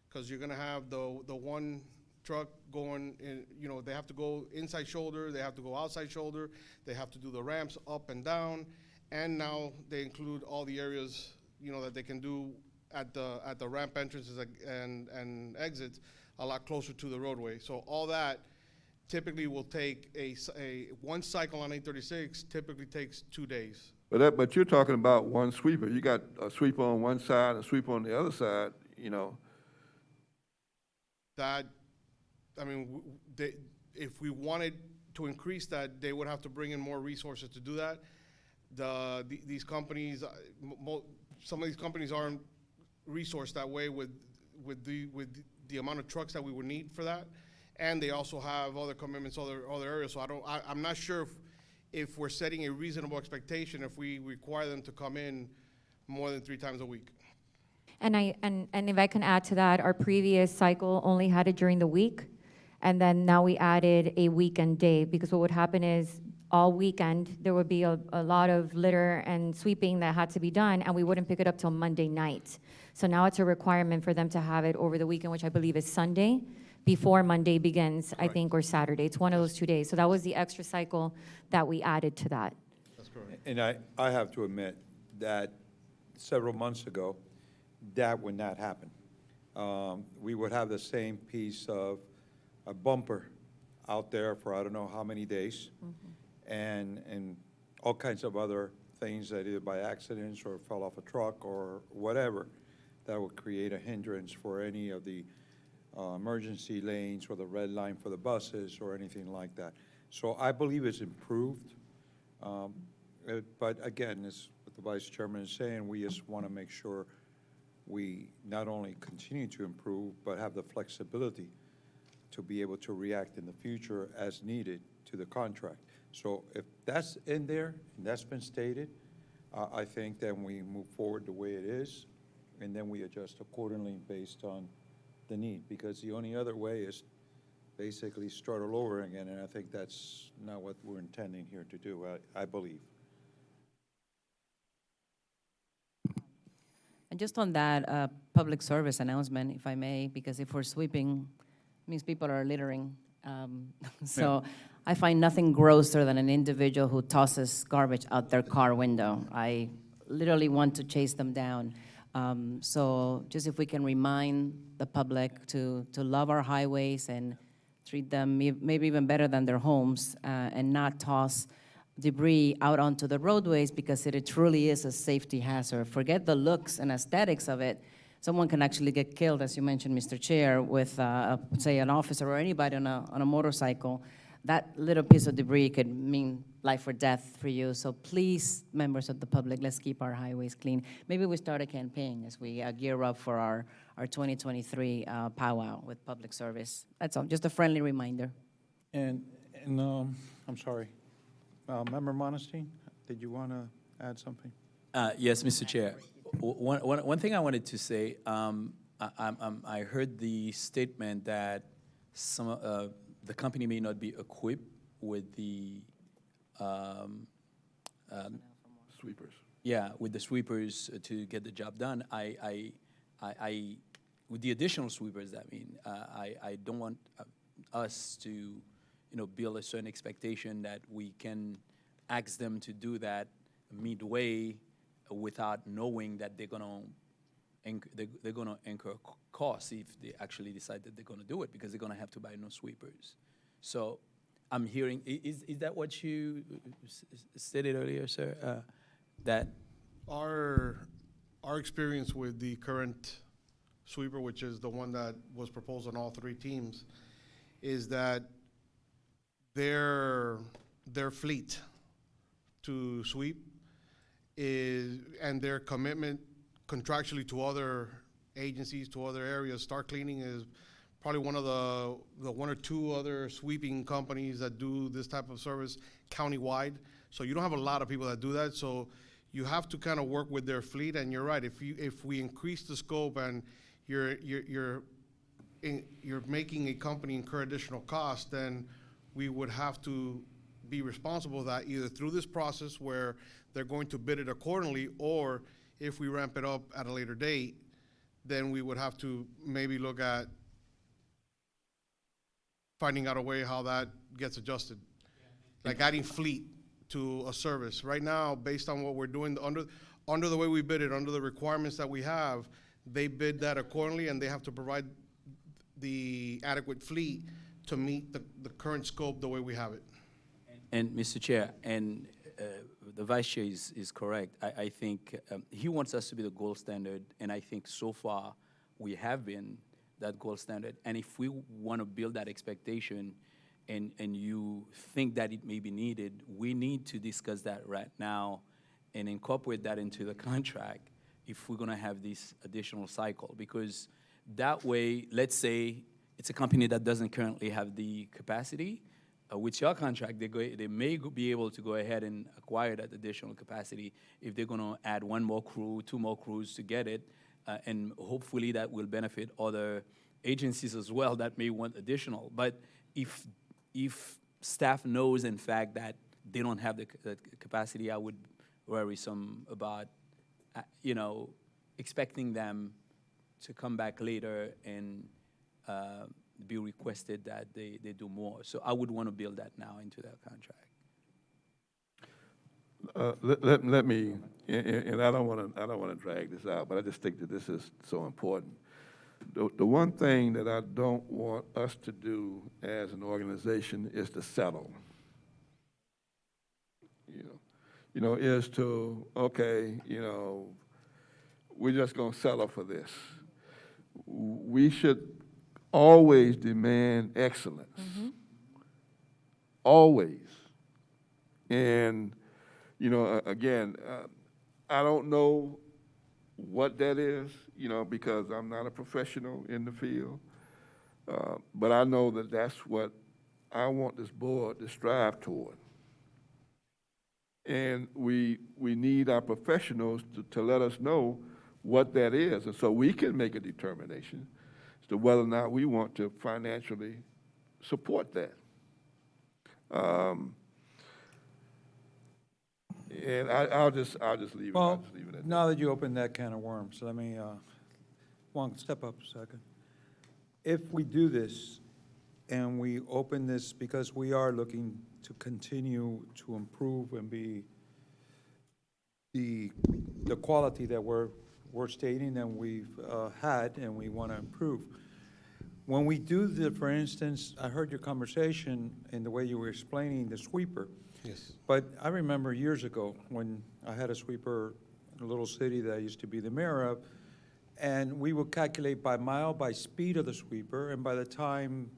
because you're gonna have the one truck going in, you know, they have to go inside shoulder, they have to go outside shoulder, they have to do the ramps up and down, and now they include all the areas, you know, that they can do at the ramp entrances and exits a lot closer to the roadway. So all that typically will take one cycle on 836 typically takes 2 days. But you're talking about one sweeper. You got a sweeper on one side and a sweeper on the other side, you know. That, I mean, if we wanted to increase that, they would have to bring in more resources to do that. These companies, some of these companies aren't resourced that way with the amount of trucks that we would need for that. and they also have other commitments, other areas. So I'm not sure if we're setting a reasonable expectation if we require them to come in more than 3 times a week. And if I can add to that, our previous cycle only had it during the week, and then now we added a weekend day, because what would happen is all weekend, there would be a lot of litter and sweeping that had to be done, and we wouldn't pick it up till Monday night. So now it's a requirement for them to have it over the weekend, which I believe is Sunday, before Monday begins, I think, or Saturday. It's one of those 2 days. So that was the extra cycle that we added to that. That's correct. And I have to admit that several months ago, that would not happen. We would have the same piece of a bumper out there for I don't know how many days, and all kinds of other things that either by accidents or fell off a truck or whatever, that would create a hindrance for any of the emergency lanes or the red line for the buses or anything like that. So I believe it's improved. But again, as what the Vice Chairman is saying, we just want to make sure we not only continue to improve, but have the flexibility to be able to react in the future as needed to the contract. So if that's in there, and that's been stated, I think then we move forward the way it is, and then we adjust accordingly based on the need, because the only other way is basically start all over again, and I think that's not what we're intending here to do, I believe. And just on that public service announcement, if I may, because if we're sweeping, it means people are littering. So I find nothing grosser than an individual who tosses garbage out their car window. I literally want to chase them down. So just if we can remind the public to love our highways and treat them maybe even better than their homes, and not toss debris out onto the roadways, because it truly is a safety hazard. Forget the looks and aesthetics of it. Someone can actually get killed, as you mentioned, Mr. Chair, with, say, an officer or anybody on a motorcycle. That little piece of debris could mean life or death for you. So please, members of the public, let's keep our highways clean. Maybe we start a campaign as we gear up for our 2023 powwow with public service. That's all, just a friendly reminder. And I'm sorry, Member Monestein, did you want to add something? Yes, Mr. Chair. One thing I wanted to say, I heard the statement that the company may not be equipped with the Sweepers. yeah, with the sweepers to get the job done. I with the additional sweepers, I don't want us to, build a certain expectation that we can ask them to do that midway without knowing that they're gonna incur costs if they actually decide that they're gonna do it, because they're gonna have to buy new sweepers. So I'm hearing, is that what you stated earlier, sir? That Our experience with the current sweeper, which is the one that was proposed on all 3 teams, is that their fleet to sweep and their commitment contractually to other agencies, to other areas. Star Cleaning is probably one of the 1 or 2 other sweeping companies that do this type of service countywide. So you don't have a lot of people that do that. So you have to kind of work with their fleet. And you're right. If we increase the scope and you're making a company incur additional costs, then we would have to be responsible for that, either through this process where they're going to bid it accordingly, or if we ramp it up at a later date, then we would have to maybe look at finding out a way how that gets adjusted. Like adding fleet to a service. Right now, based on what we're doing, under the way we bid it, under the requirements that we have, they bid that accordingly, and they have to provide the adequate fleet to meet the current scope the way we have it. And Mr. Chair, and the Vice Chair is correct. I think he wants us to be the gold standard, and I think so far we have been that gold standard. And if we want to build that expectation, and you think that it may be needed, we need to discuss that right now and incorporate that into the contract if we're going to have this additional cycle. Because that way, let's say it's a company that doesn't currently have the capacity. With your contract, they may be able to go ahead and acquire that additional capacity if they're going to add one more crew, two more crews to get it, and hopefully that will benefit other agencies as well that may want additional. But if staff knows, in fact, that they don't have the capacity, I would worry some about, expecting them to come back later and be requested that they do more. So I would want to build that now into their contract. Let me, and I don't want to drag this out, but I just think that this is so important. The one thing that I don't want us to do as an organization is to settle. Is to, okay, we're just going to settle for this. We should always demand excellence. Always. And, again, I don't know what that is, because I'm not a professional in the field. But I know that that's what I want this board to strive toward. And we need our professionals to let us know what that is, and so we can make a determination as to whether or not we want to financially support that. And I'll just leave it. Well, I'll just leave it at now that you opened that can of worms, let me, step up a second. If we do this and we open this because we are looking to continue to improve and be the quality that we're stating and we've had and we want to improve. When we do for instance, I heard your conversation in the way you were explaining the sweeper. Yes. But I remember years ago when I had a sweeper in a little city that I used to be the mayor of, and we would calculate by mile, by speed of the sweeper, and by the time,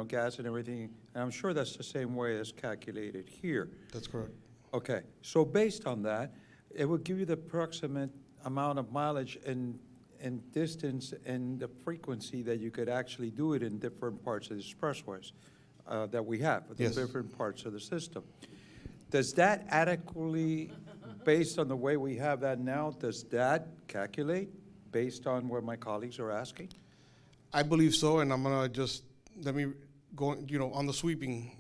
gas and everything, and I'm sure that's the same way as calculated here. That's correct. Okay, so based on that, it would give you the approximate amount of mileage and distance and the frequency that you could actually do it in different parts of the expressways that we have, the Yes. different parts of the system. Does that adequately, based on the way we have that now, does that calculate based on what my colleagues are asking? I believe so, and I'm gonna just, let me go, on the sweeping,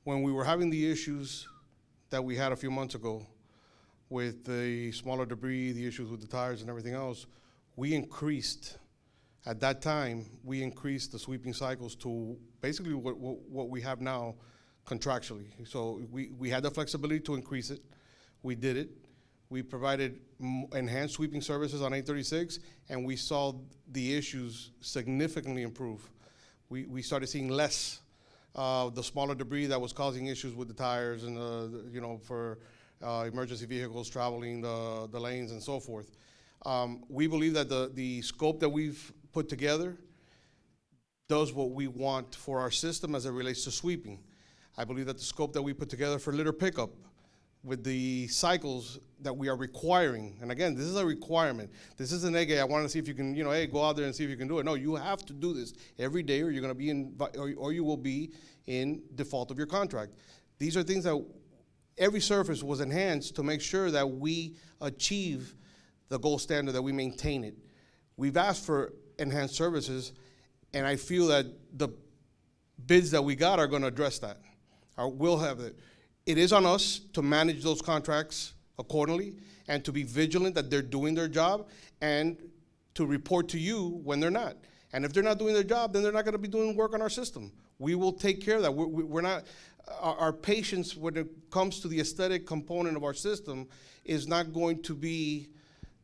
when we were having the issues that we had a few months ago with the smaller debris, the issues with the tires and everything else, at that time, we increased the sweeping cycles to basically what we have now contractually. So we had the flexibility to increase it. We did it. We provided enhanced sweeping services on 836, and we saw the issues significantly improve. We started seeing less the smaller debris that was causing issues with the tires and for emergency vehicles traveling the lanes and so forth. We believe that the scope that we've put together does what we want for our system as it relates to sweeping. I believe that the scope that we put together for litter pickup with the cycles that we are requiring, and again, this is a requirement. This isn't, hey, I want to see if you can, hey, go out there and see if you can do it. No, you have to do this every day or you're going to be or you will be in default of your contract. These are things that every surface was enhanced to make sure that we achieve the gold standard, that we maintain it. We've asked for enhanced services, and I feel that the bids that we got are going to address that. Or will have it. It is on us to manage those contracts accordingly and to be vigilant that they're doing their job and to report to you when they're not. And if they're not doing their job, then they're not going to be doing work on our system. We will take care of that. We're not, our patience when it comes to the aesthetic component of our system is not going to be,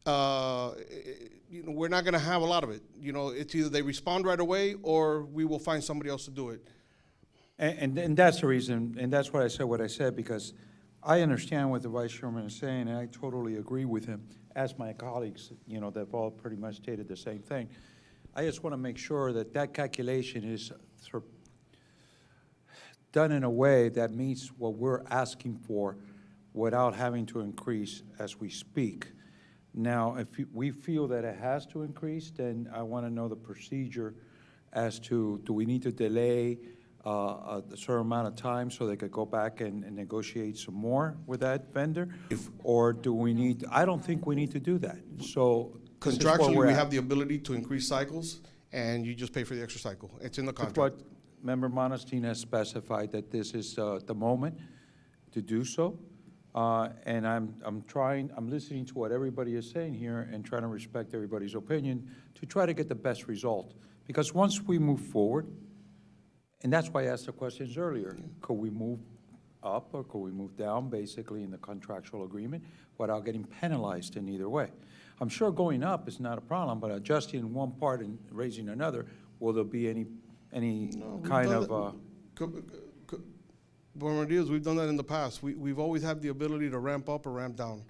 we're not going to have a lot of it. It's either they respond right away or we will find somebody else to do it. And that's the reason, and that's what I said, because I understand what the Vice Chairman is saying, and I totally agree with him, as my colleagues, they've all pretty much stated the same thing. I just want to make sure that that calculation is sort of done in a way that meets what we're asking for without having to increase as we speak. Now, if we feel that it has to increase, then I want to know the procedure as to, do we need to delay a certain amount of time so they could go back and negotiate some more with that vendor? Or do we need, I don't think we need to do that. So this is where Contractually, we're we at. have the ability to increase cycles, and you just pay for the extra cycle. It's in the With contract. what Member Monestein has specified, that this is the moment to do so. And I'm listening to what everybody is saying here and trying to respect everybody's opinion to try to get the best result. Because once we move forward, and that's why I asked the questions earlier, could we move up or could we move down, basically, in the contractual agreement without getting penalized in either way? I'm sure going up is not a problem, but adjusting one part and raising another, will there be any kind done of, Buenos, we've done that in the past. We've always had the ability to ramp up or ramp down.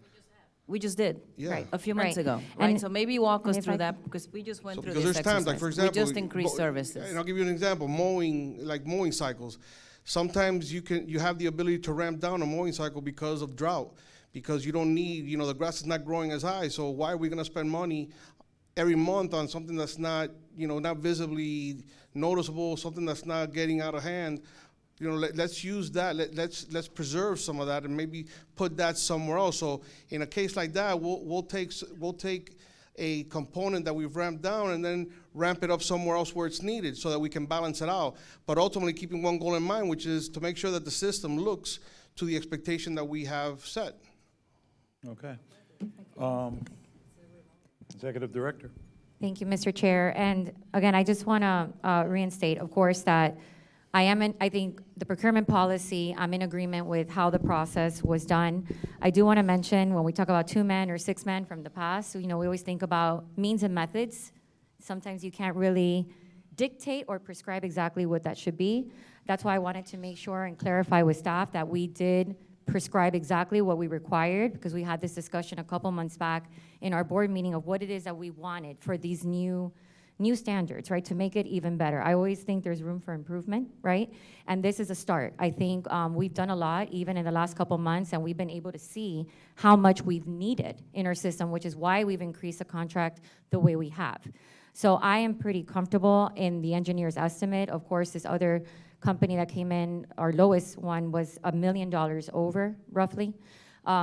We just did. Yeah. Right. A few months Right. ago, right? And- So maybe walk us if through I- that, because we just went So, through because this there's times, like, exercise. for example. We just increased services. And I'll give you an example, mowing cycles. Sometimes you have the ability to ramp down a mowing cycle because of drought, because you don't need, the grass is not growing as high, so why are we gonna spend money every month on something that's not, not visibly noticeable, something that's not getting out of hand? Let's use that, let's preserve some of that and maybe put that somewhere else. So in a case like that, we'll take a component that we've ramped down and then ramp it up somewhere else where it's needed so that we can balance it out. But ultimately keeping one goal in mind, which is to make sure that the system looks to the expectation that we have set. okay. Executive Director. Thank you, Mr. Chair. And again, I just want to reinstate, of course, that I think the procurement policy, I'm in agreement with how the process was done. I do want to mention, when we talk about 2 men or 6 men from the past, we always think about means and methods. Sometimes you can't really dictate or prescribe exactly what that should be. That's why I wanted to make sure and clarify with staff that we did prescribe exactly what we required, because we had this discussion a couple months back in our board meeting of what it is that we wanted for these new standards, right, to make it even better. I always think there's room for improvement, right? And this is a start. I think we've done a lot, even in the last couple months, and we've been able to see how much we've needed in our system, which is why we've increased the contract the way we have. So I am pretty comfortable in the engineer's estimate. Of course, this other company that came in, our lowest one was $1 million over, roughly.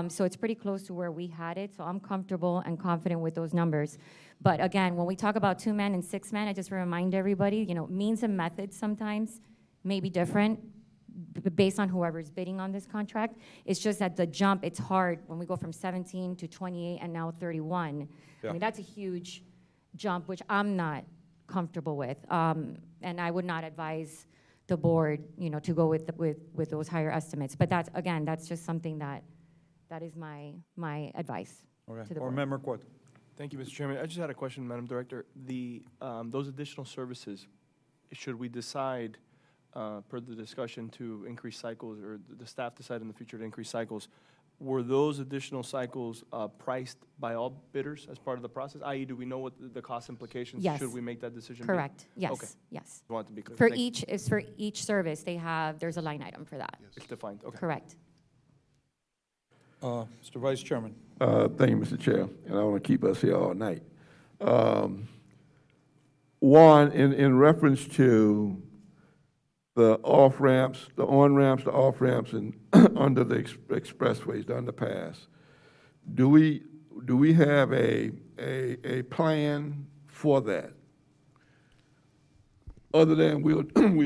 So it's pretty close to where we had it. So I'm comfortable and confident with those numbers. But again, when we talk about 2 men and 6 men, I just remind everybody, means and methods sometimes may be different based on whoever's bidding on this contract. It's just that the jump, it's hard when we go from 17 to 28 and now 31. Yeah. I mean, that's a huge jump, which I'm not comfortable with. And I would not advise the board, to go with those higher estimates. But that's just something that is my advice to Okay. the Or board. Member Quad. Thank you, Mr. Chairman. I just had a question, Madam Director. Those additional services, should we decide, per the discussion, to increase cycles, or the staff decide in the future to increase cycles, were those additional cycles priced by all bidders as part of the process? I.e., do we know what the cost implications? Yes. Should we make that decision? Correct, yes, Okay. yes. I want to be clear. For Thank you. for each service, there's a line item for that. It's defined, okay. Correct. Mr. Vice Chairman. Thank you, Mr. Chair, and I want to keep us here all night. One, in reference to the off-ramps, the on-ramps, the off-ramps, and under the expressways, the underpass, do we have a plan for that? Other than we'll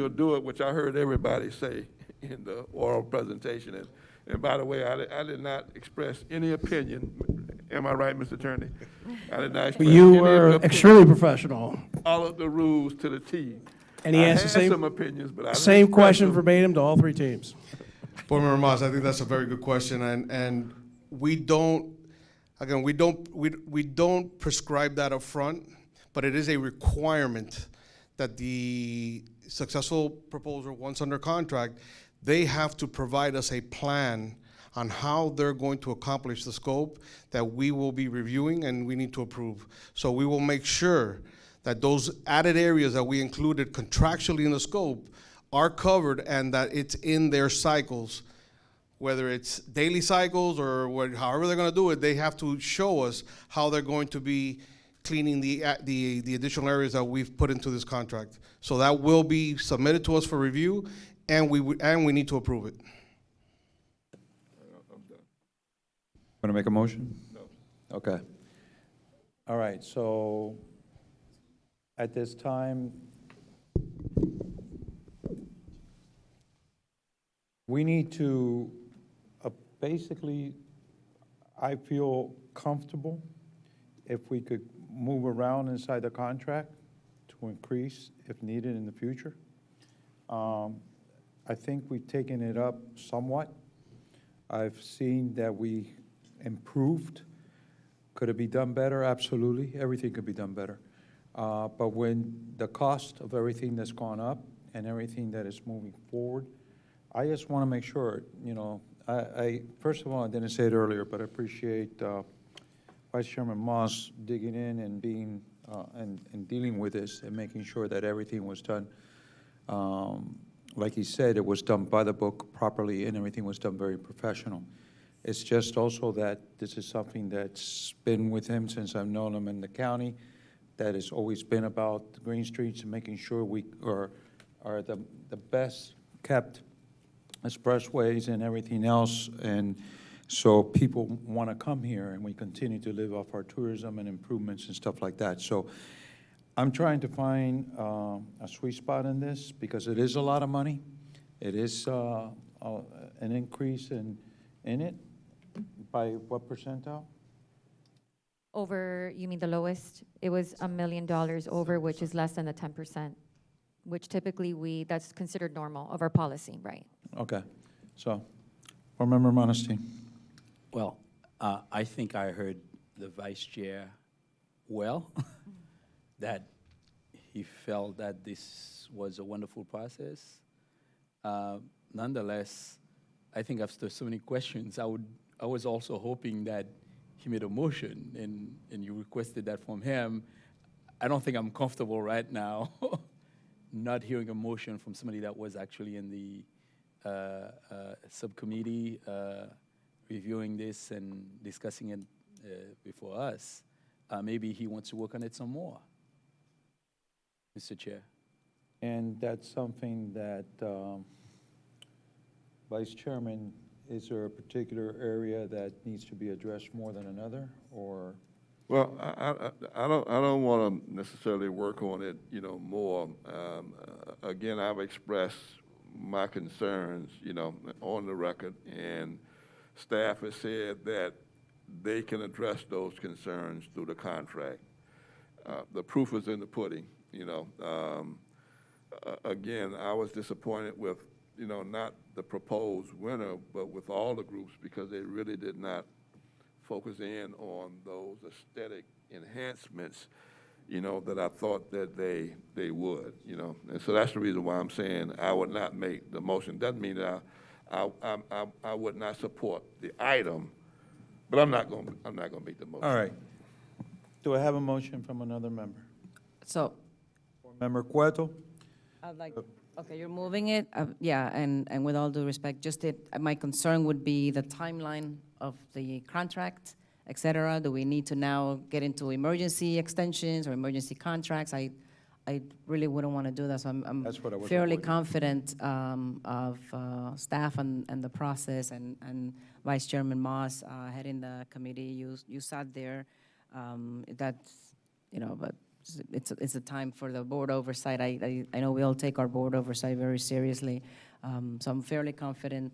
do it, which I heard everybody say in the oral presentation. And by the way, I did not express any opinion. Am I right, Mr. Attorney? I did not express You any were opinion. extremely professional. Followed the rules to the T. And he asked the I had same- some opinions, but I didn't Same express question them. verbatim to all 3 teams. Board Member Mas, I think that's a very good question, and we don't prescribe that up front, but it is a requirement that the successful proposer, once under contract, they have to provide us a plan on how they're going to accomplish the scope that we will be reviewing and we need to approve. So we will make sure that those added areas that we included contractually in the scope are covered and that it's in their cycles. Whether it's daily cycles or however they're gonna do it, they have to show us how they're going to be cleaning the additional areas that we've put into this contract. So that will be submitted to us for review, and we need to approve it. Want to make a motion? No. Okay. All right, so at this time, we need to, basically, I feel comfortable if we could move around inside the contract to increase if needed in the future. I think we've taken it up somewhat. I've seen that we improved. Could it be done better? Absolutely. Everything could be done better. But when the cost of everything that's gone up and everything that is moving forward, I just want to make sure, you know, I first of all, I didn't say it earlier, but I appreciate Vice Chairman Moss digging in and being and dealing with this and making sure that everything was done. Like he said, it was done by the book properly and everything was done very professional. It's just also that this is something that's been with him since I've known him in the county, that has always been about the green streets and making sure we are the best kept expressways and everything else. And so people want to come here and we continue to live off our tourism and improvements and stuff like that. So I'm trying to find a sweet spot in this because it is a lot of money. It is an increase in it. By what percentile? Over, you mean the lowest? It was $1 million over, which is less than the 10%, which typically that's considered normal of our policy, right? Okay. So, Board Member Monestein. Well, I think I heard the vice chair well, that he felt that this was a wonderful process. Nonetheless, I think after so many questions, I was also hoping that he made a motion, and you requested that from him. I don't think I'm comfortable right now not hearing a motion from somebody that was actually in the subcommittee reviewing this and discussing it before us. Maybe he wants to work on it some more, Mr. Chair. And that's something that, Vice Chairman, is there a particular area that needs to be addressed more than another, or? Well, I don't want to necessarily work on it, you know, more. Again, I've expressed my concerns, you know, on the record, and staff has said that they can address those concerns through the contract. The proof is in the pudding, you know. Again, I was disappointed with, you know, not the proposed winner, but with all the groups, because they really did not focus in on those aesthetic enhancements, you know, that I thought that they would, you know. And so that's the reason why I'm saying I would not make the motion. Doesn't mean that I would not support the item, but I'm not going to make the motion. All right. Do I have a motion from another member? So, Board Member Cueto? I'd like, okay, you're moving it, yeah, and with all due respect, just my concern would be the timeline of the contract, et cetera. Do we need to now get into emergency extensions or emergency contracts? I really wouldn't want to do that, so I'm That's what I was fairly avoiding. confident of staff and the process, and Vice Chairman Moss heading the committee. You sat there. That's, you know, but it's a time for the board oversight. I know we all take our board oversight very seriously, so I'm fairly confident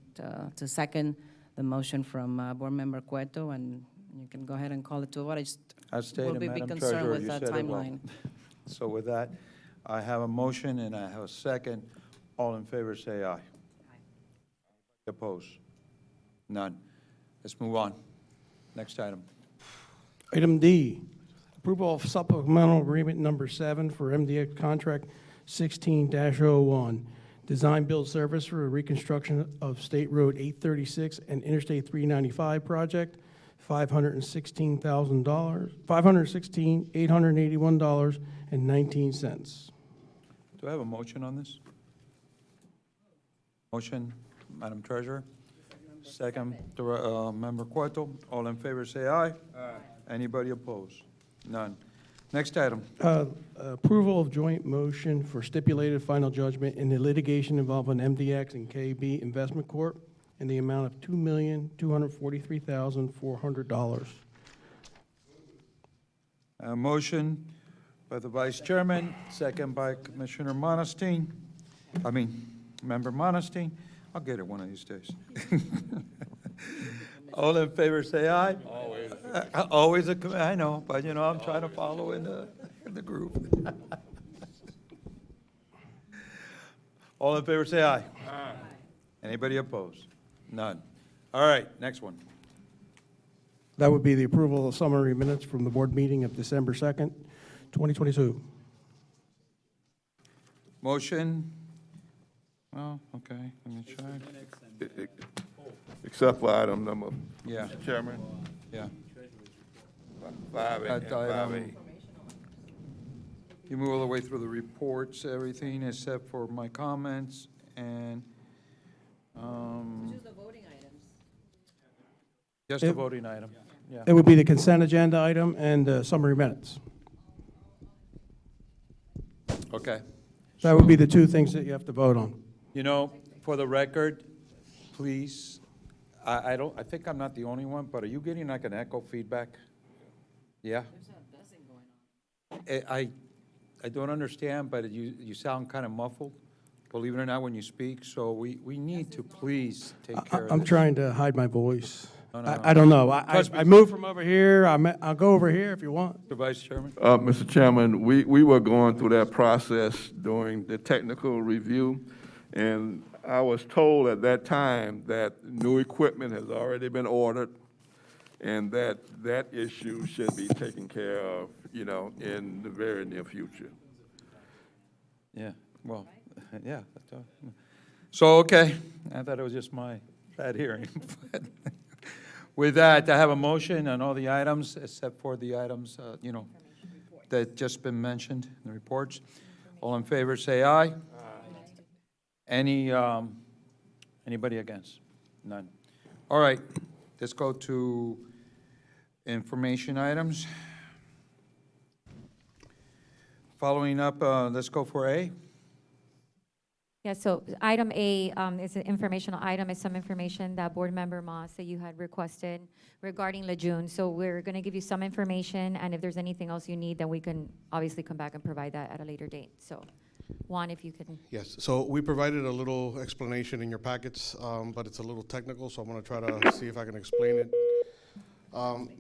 to second the motion from Board Member Cueto, and you can go ahead and call it to a vote. I just As stated, will be Madam concerned Treasurer, with you the said it well. timeline. So with that, I have a motion and I have a second. All in favor, say aye. Opposed? None. Let's move on. Next item. Item D, approval of supplemental agreement number 7 for MDX contract 16-01, design build service for reconstruction of State Road 836 and Interstate 395 project, $516,881.19. Do I have a motion on this? Motion, Madam Treasurer? Second, Member Cueto. All in favor, say aye. Aye. Anybody opposed? None. Next item. Approval of joint motion for stipulated final judgment in the litigation involving MDX and KB Investment Corp. in the amount of $2,243,400. A motion by the Vice Chairman, second by Commissioner Monestein. Member Monestein. I'll get it one of these days. All in favor, say aye. Always. Always I know, but I'm trying to follow in the group. All in favor, say aye. Aye. Anybody opposed? None. All right, next one. That would be the approval of summary minutes from the board meeting of December 2nd, 2022. Motion. Oh, okay, let me try. Except for item number, Yeah, Mr. Chairman, yeah. 5A and That item. 5A. You move all the way through the reports, everything except for my comments and, Just the voting items. just a voting item, yeah. It would be the consent agenda item and summary minutes. Okay. That would be the two things that you have to vote on. For the record, please, I think I'm not the only one, but are you getting like an echo feedback? Yeah? There's a buzzing going on. I don't understand, but you sound kind of muffled, believe it or not, when you speak, so we need to please take care of this. I'm trying to hide my voice. No, no, no. I don't know. Trust me. I moved from over here. I'll go over here if you want. The Vice Chairman? Mr. Chairman, we were going through that process during the technical review, and I was told at that time that new equipment has already been ordered, and that issue should be taken care of, in the very near future. Yeah, well, yeah. So, okay, I thought it was just my bad hearing. With that, I have a motion on all the items, except for the items, that just been mentioned in the reports. All in favor, say aye. Anybody against? None. All right, let's go to information items. Following up, let's go for A. Yeah, so item A is an informational item. It's some information that Board Member Moss that you had requested regarding Lejeune. So we're going to give you some information, and if there's anything else you need, then we can obviously come back and provide that at a later date. So, Juan, if you could. Yes, so we provided a little explanation in your packets, but it's a little technical, so I'm gonna try to see if I can explain it.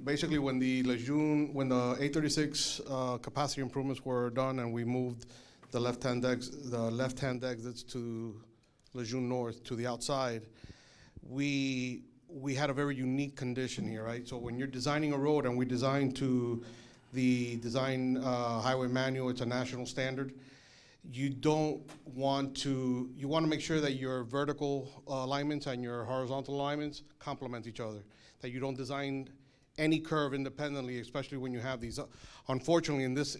Basically, when the 836 capacity improvements were done and we moved the left-hand exits to Lejeune North to the outside, we had a very unique condition here, right? So when you're designing a road, and we designed to the design highway manual, it's a national standard. You want to make sure that your vertical alignments and your horizontal alignments complement each other, that you don't design any curve independently, especially when you have these. Unfortunately, in this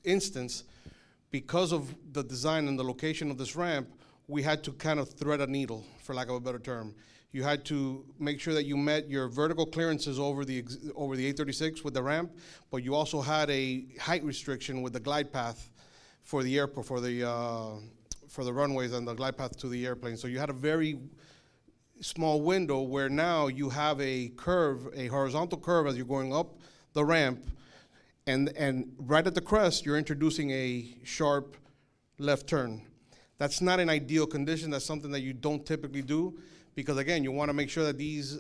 instance, because of the design and the location of this ramp, we had to kind of thread a needle, for lack of a better term. You had to make sure that you met your vertical clearances over the 836 with the ramp, but you also had a height restriction with the glide path for the airport, for the runways and the glide path to the airplane. So you had a very small window where now you have a curve, a horizontal curve as you're going up the ramp, and right at the crest, you're introducing a sharp left turn. That's not an ideal condition. That's something that you don't typically do, because again, you want to make sure that these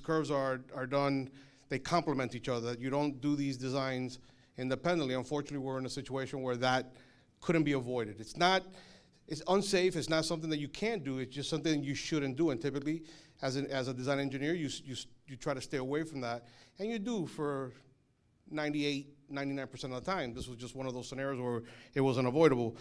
curves are done, they complement each other, that you don't do these designs independently. Unfortunately, we're in a situation where that couldn't be avoided. It's unsafe. It's not something that you can't do. It's just something you shouldn't do. And typically, as a design engineer, you try to stay away from that, and you do for 99% of the time. This was just one of those scenarios where it was unavoidable.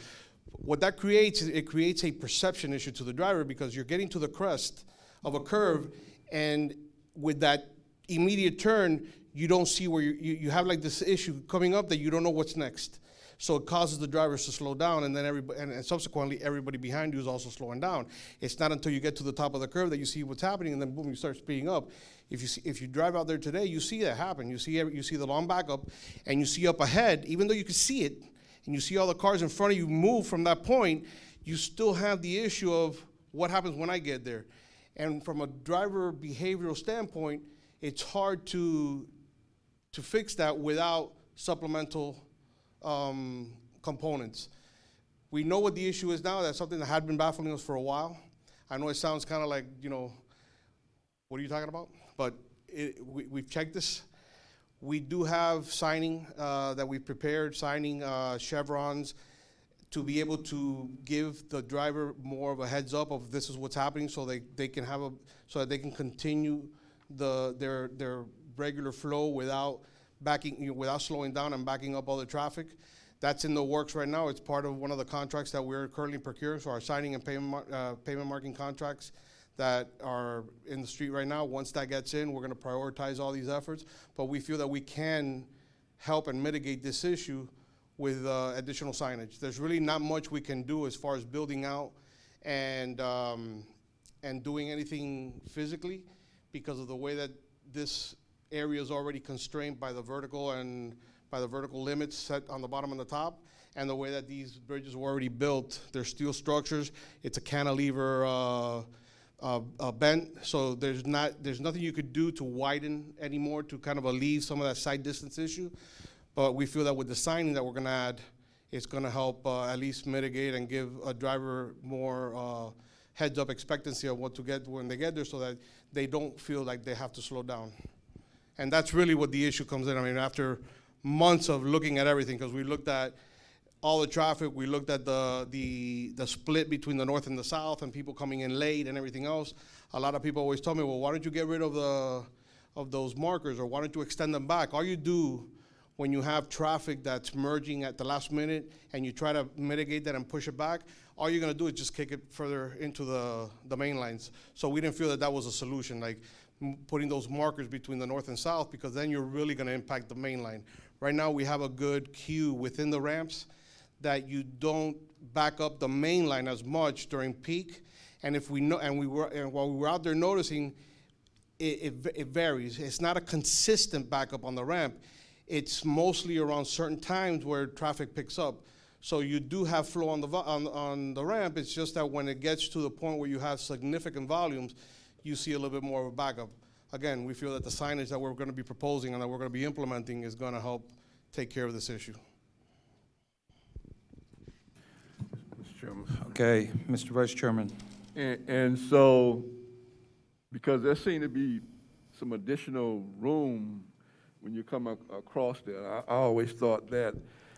What that creates is it creates a perception issue to the driver, because you're getting to the crest of a curve, and with that immediate turn, you don't see where you have like this issue coming up that you don't know what's next. So it causes the drivers to slow down, and then and subsequently everybody behind you is also slowing down. It's not until you get to the top of the curve that you see what's happening, and then boom, you start speeding up. If you drive out there today, you see that happen. You see the long backup, and you see up ahead, even though you can see it, and you see all the cars in front of you move from that point, you still have the issue of what happens when I get there. And from a driver behavioral standpoint, it's hard to fix that without supplemental components. We know what the issue is now. That's something that had been baffling us for a while. I know it sounds kind of like, what are you talking about? But we've checked this. We do have signing that we prepared, signing chevrons to be able to give the driver more of a heads up of this is what's happening, so they can have so that they can continue their regular flow without without slowing down and backing up all the traffic. That's in the works right now. It's part of one of the contracts that we're currently procuring, so our signing and payment marking contracts that are in the street right now. Once that gets in, we're gonna prioritize all these efforts, but we feel that we can help and mitigate this issue with additional signage. There's really not much we can do as far as building out and doing anything physically because of the way that this area is already constrained by the vertical limits set on the bottom and the top, and the way that these bridges were already built. They're steel structures. It's a cantilever bent, so there's nothing you could do to widen anymore to kind of alleviate some of that side distance issue. But we feel that with the signing that we're gonna add, it's gonna help at least mitigate and give a driver more heads up expectancy of what to get when they get there, so that they don't feel like they have to slow down. And that's really what the issue comes in. I mean, after months of looking at everything, because we looked at all the traffic, we looked at the split between the north and the south, and people coming in late and everything else. A lot of people always tell me, well, why don't you get rid of those markers, or why don't you extend them back? All you do when you have traffic that's merging at the last minute and you try to mitigate that and push it back, all you're gonna do is just kick it further into the main lines. So we didn't feel that that was a solution, like putting those markers between the north and south, because then you're really gonna impact the main line. Right now we have a good queue within the ramps that you don't back up the main line as much during peak. And while we were out there noticing, it varies. It's not a consistent backup on the ramp. It's mostly around certain times where traffic picks up. So you do have flow on the ramp. It's just that when it gets to the point where you have significant volumes, you see a little bit more of a backup. Again, we feel that the signage that we're gonna be proposing and that we're gonna be implementing is gonna help take care of this issue. Mr. Chairman. Okay, Mr. Vice Chairman. And so, because there seemed to be some additional room when you come across there, I always thought that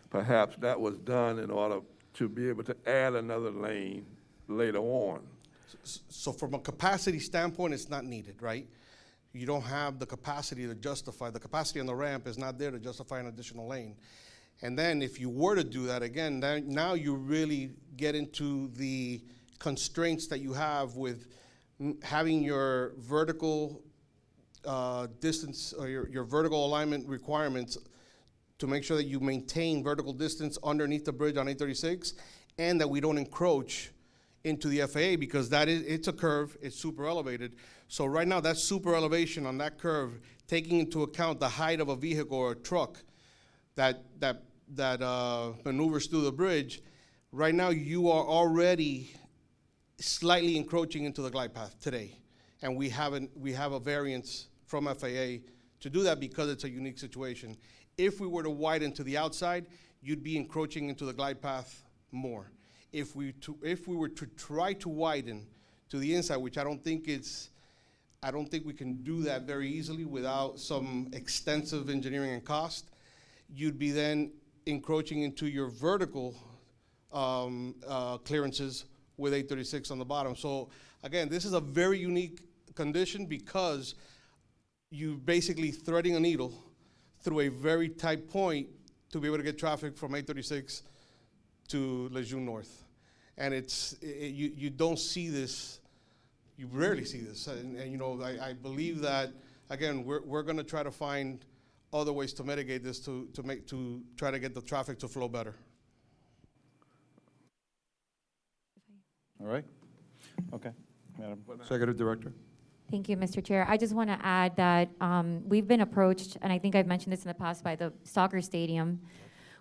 perhaps that was done in order to be able to add another lane later on. So from a capacity standpoint, it's not needed, right? You don't have the capacity to justify, the capacity on the ramp is not there to justify an additional lane. And then if you were to do that again, now you really get into the constraints that you have with having your vertical distance, or your vertical alignment requirements to make sure that you maintain vertical distance underneath the bridge on 836, and that we don't encroach into the FAA, because it's a curve, it's super elevated. So right now, that super elevation on that curve, taking into account the height of a vehicle or a truck that maneuvers through the bridge, right now you are already slightly encroaching into the glide path today. And we have a variance from FAA to do that because it's a unique situation. If we were to widen to the outside, you'd be encroaching into the glide path more. If we were to try to widen to the inside, which I don't think we can do that very easily without some extensive engineering and cost, you'd be then encroaching into your vertical clearances with 836 on the bottom. So again, this is a very unique condition because you're basically threading a needle through a very tight point to be able to get traffic from 836 to Lejeune North. And you don't see this, you rarely see this. And I believe that, again, we're gonna try to find other ways to mitigate this to try to get the traffic to flow better. All right? Okay. Madam Executive Director? Thank you, Mr. Chair. I just want to add that we've been approached, and I think I've mentioned this in the past, by the soccer stadium.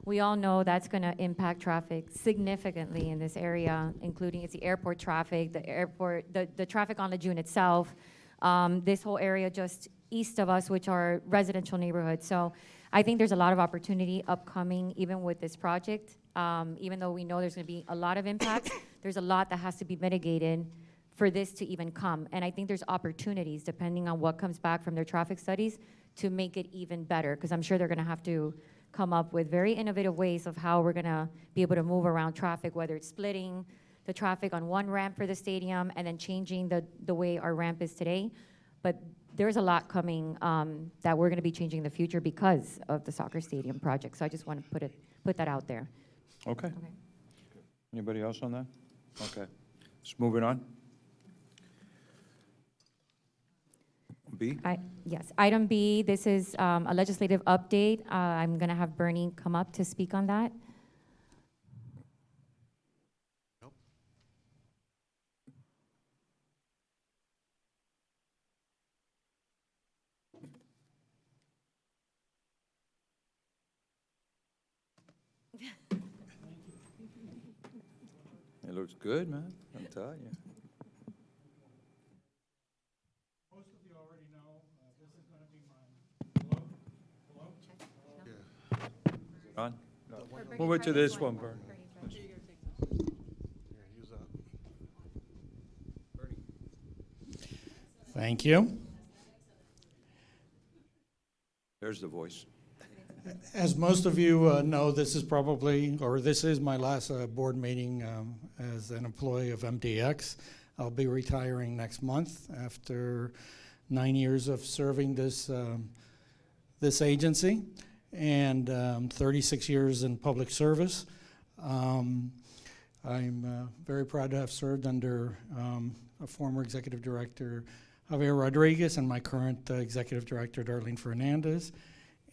We all know that's going to impact traffic significantly in this area, including it's the airport traffic, the traffic on Lejeune itself, this whole area just east of us, which are residential neighborhoods. So I think there's a lot of opportunity upcoming, even with this project. Even though we know there's going to be a lot of impacts, there's a lot that has to be mitigated for this to even come. And I think there's opportunities, depending on what comes back from their traffic studies, to make it even better, because I'm sure they're going to have to come up with very innovative ways of how we're going to be able to move around traffic, whether it's splitting the traffic on one ramp for the stadium and then changing the way our ramp is today. But there's a lot coming that we're going to be changing in the future because of the soccer stadium project. So I just want to put that out there. Okay. Okay. Anybody else on that? Okay. Let's move it on. B? Yes, item B, this is a legislative update. I'm going to have Bernie come up to speak on that. It looks good, man. I'm telling you. Most of you already know, this is going to be my, On? Move it to this one, Vern. Thank you. There's the voice. As most of you know, this is my last board meeting as an employee of MDX. I'll be retiring next month after 9 years of serving this agency and 36 years in public service. I'm very proud to have served under a former executive director, Javier Rodriguez, and my current executive director, Darlene Fernandez,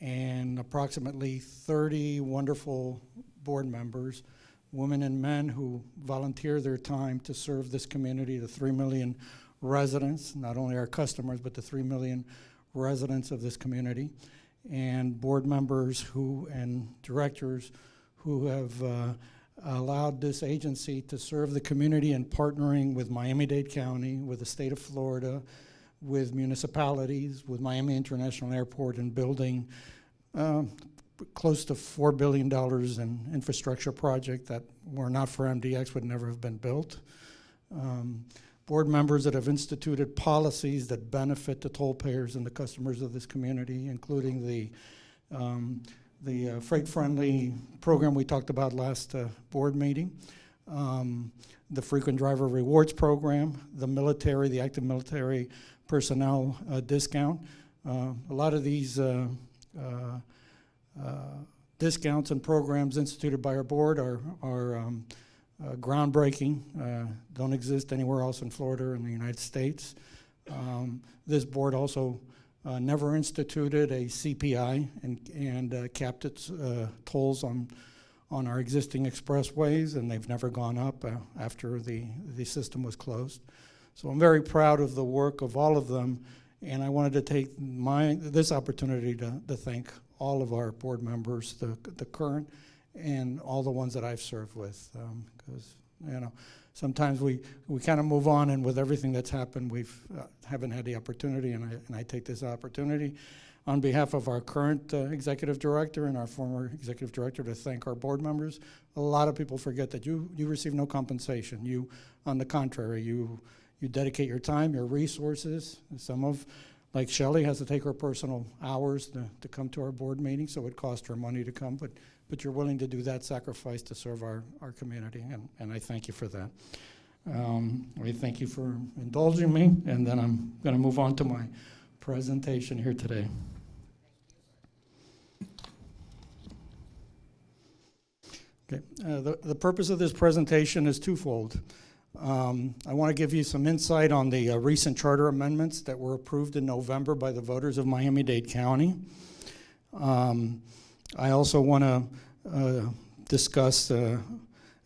and approximately 30 wonderful board members, women and men who volunteer their time to serve this community, the 3 million residents, not only our customers, but the 3 million residents of this community, and board members and directors who have allowed this agency to serve the community and partnering with Miami-Dade County, with the state of Florida, with municipalities, with Miami International Airport, and building close to $4 billion in infrastructure project that were not for MDX would never have been built. Board members that have instituted policies that benefit the toll payers and the customers of this community, including the freight-friendly program we talked about last board meeting, the frequent driver rewards program, the active military personnel discount. A lot of these discounts and programs instituted by our board are groundbreaking, don't exist anywhere else in Florida or in the United States. This board also never instituted a CPI and capped its tolls on our existing expressways, and they've never gone up after the system was closed. So I'm very proud of the work of all of them, and I wanted to take this opportunity to thank all of our board members, the current and all the ones that I've served with, because sometimes we kind of move on, and with everything that's happened, haven't had the opportunity, and I take this opportunity on behalf of our current executive director and our former executive director to thank our board members. A lot of people forget that you receive no compensation. You, on the contrary, you dedicate your time, your resources. Like Shelley has to take her personal hours to come to our board meeting, so it costs her money to come, but you're willing to do that sacrifice to serve our community, and I thank you for that. I thank you for indulging me, and then I'm going to move on to my presentation here today. Okay, the purpose of this presentation is twofold. I want to give you some insight on the recent charter amendments that were approved in November by the voters of Miami-Dade County. I also want to discuss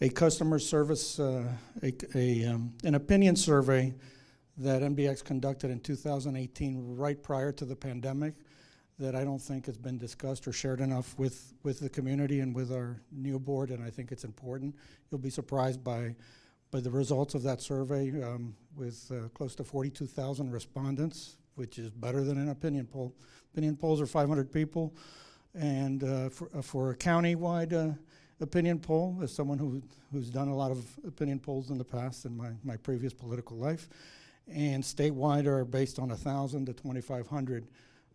a customer service, an opinion survey that MDX conducted in 2018, right prior to the pandemic, that I don't think has been discussed or shared enough with the community and with our new board, and I think it's important. You'll be surprised by the results of that survey, with close to 42,000 respondents, which is better than an opinion poll. Opinion polls are 500 people, and for a county-wide opinion poll, as someone who's done a lot of opinion polls in the past in my previous political life, and statewide are based on 1,000 to 2,500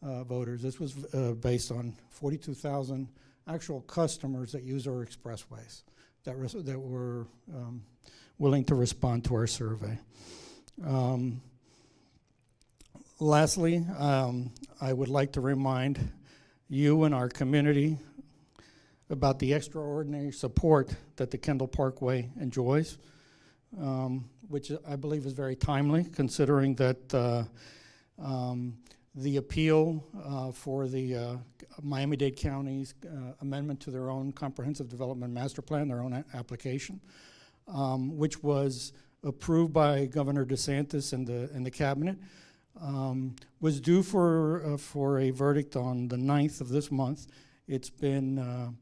voters. This was based on 42,000 actual customers that use our expressways that were willing to respond to our survey. Lastly, I would like to remind you and our community about the extraordinary support that the Kendall Parkway enjoys, which I believe is very timely, considering that the appeal for the Miami-Dade County's amendment to their own comprehensive development master plan, their own application, which was approved by Governor DeSantis and the cabinet, was due for a verdict on the 9th of this month. It's been,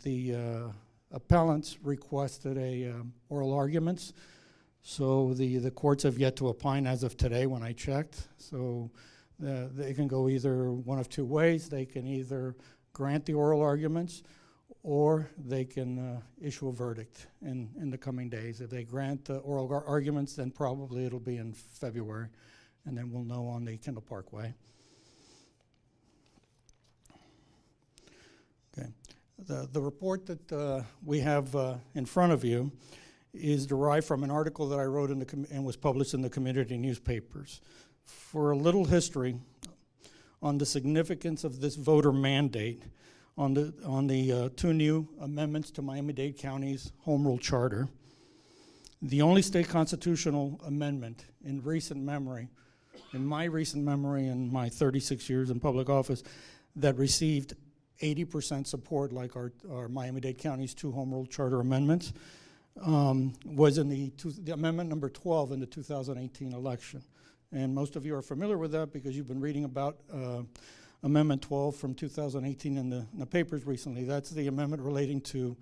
the appellants requested oral arguments, so the courts have yet to opine as of today when I checked. So they can go either one of two ways. They can either grant the oral arguments, or they can issue a verdict in the coming days. If they grant the oral arguments, then probably it'll be in February, and then we'll know on the Kendall Parkway. Okay. The report that we have in front of you is derived from an article that I wrote and was published in the community newspapers. For a little history on the significance of this voter mandate, on the two new amendments to Miami-Dade County's Home Rule Charter, the only state constitutional amendment in recent memory, in my recent memory in my 36 years in public office, that received 80% support like our Miami-Dade County's two Home Rule Charter amendments, was in the amendment number 12 in the 2018 election. And most of you are familiar with that because you've been reading about Amendment 12 from 2018 in the papers recently. That's the amendment relating to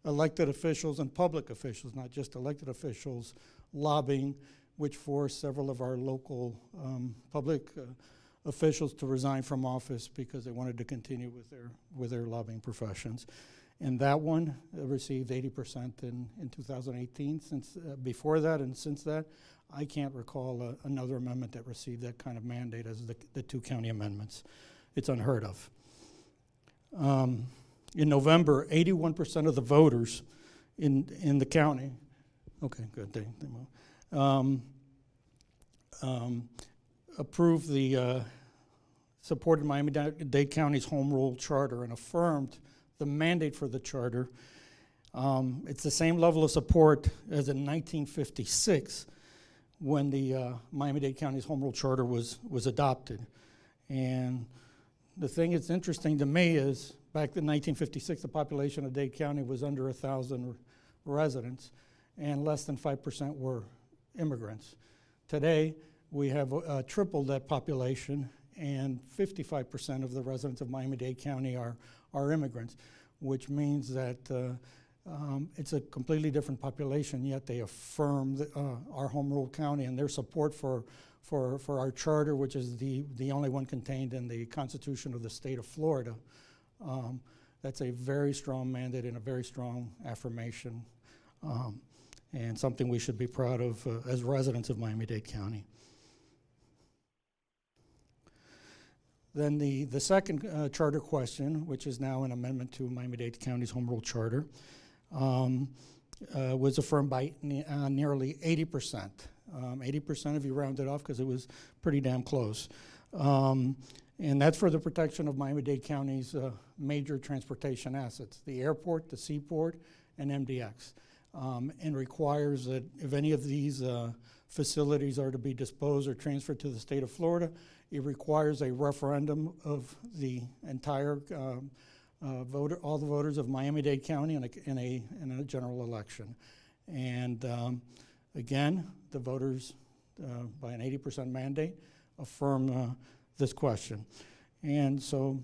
elected officials and public officials, not just elected officials, lobbying, which forced several of our local public officials to resign from office because they wanted to continue with their lobbying professions. And that one received 80% in 2018. Since before that and since that, I can't recall another amendment that received that kind of mandate as the two county amendments. It's unheard of. In November, 81% of the voters in the county, okay, good, they approved supported Miami-Dade County's Home Rule Charter and affirmed the mandate for the charter. It's the same level of support as in 1956 when the Miami-Dade County's Home Rule Charter was adopted. And the thing that's interesting to me is back in 1956, the population of Dade County was under 1,000 residents, and less than 5% were immigrants. Today, we have tripled that population, and 55% of the residents of Miami-Dade County are immigrants, which means that it's a completely different population, yet they affirm our home rule county and their support for our charter, which is the only one contained in the Constitution of the state of Florida. That's a very strong mandate and a very strong affirmation, and something we should be proud of as residents of Miami-Dade County. Then the second charter question, which is now an amendment to Miami-Dade County's Home Rule Charter, was affirmed by nearly 80%. 80% if you round it off because it was pretty damn close. And that's for the protection of Miami-Dade County's major transportation assets, the airport, the seaport, and MDX. And requires that if any of these facilities are to be disposed or transferred to the state of Florida, it requires a referendum of the entire all the voters of Miami-Dade County in a general election. And again, the voters, by an 80% mandate, affirm this question. And so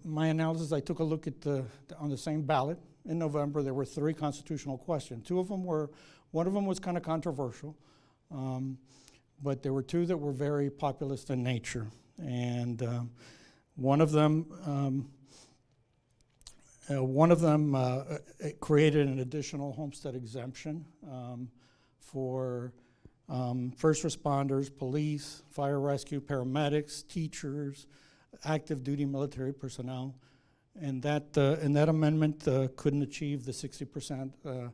my analysis, I took a look at on the same ballot in November. There were 3 constitutional questions. One of them was kind of controversial, but there were 2 that were very populist in nature. And one of them created an additional homestead exemption for first responders, police, fire rescue, paramedics, teachers, active duty military personnel, and that amendment couldn't achieve the 60%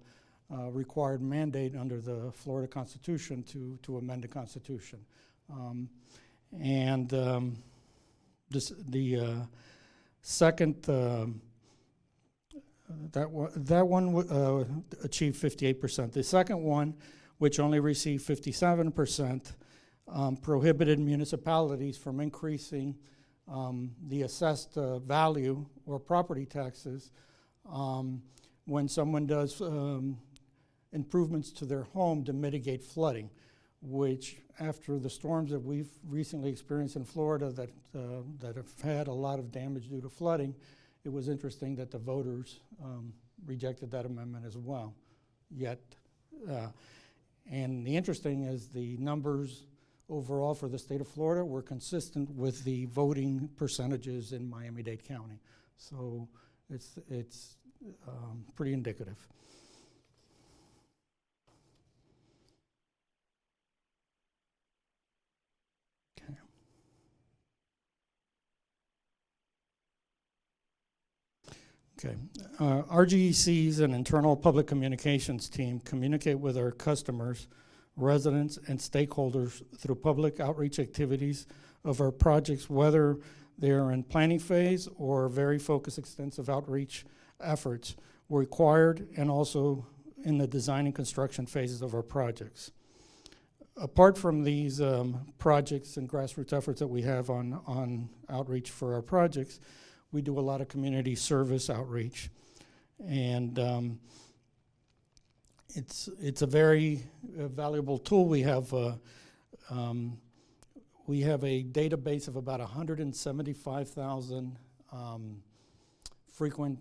required mandate under the Florida Constitution to amend the Constitution. The second, that one achieved 58%. The second one, which only received 57%, prohibited municipalities from increasing the assessed value or property taxes when someone does improvements to their home to mitigate flooding, which after the storms that we've recently experienced in Florida that have had a lot of damage due to flooding, it was interesting that the voters rejected that amendment as well. Yet, and the interesting is the numbers overall for the state of Florida were consistent with the voting percentages in Miami-Dade County. So it's pretty indicative. Okay. RGEC's and internal public communications team communicate with our customers, residents, and stakeholders through public outreach activities of our projects, whether they're in planning phase or very focused, extensive outreach efforts required, and also in the design and construction phases of our projects. Apart from these projects and grassroots efforts that we have on outreach for our projects, we do a lot of community service outreach, and it's a very valuable tool. We have a database of about 175,000 frequent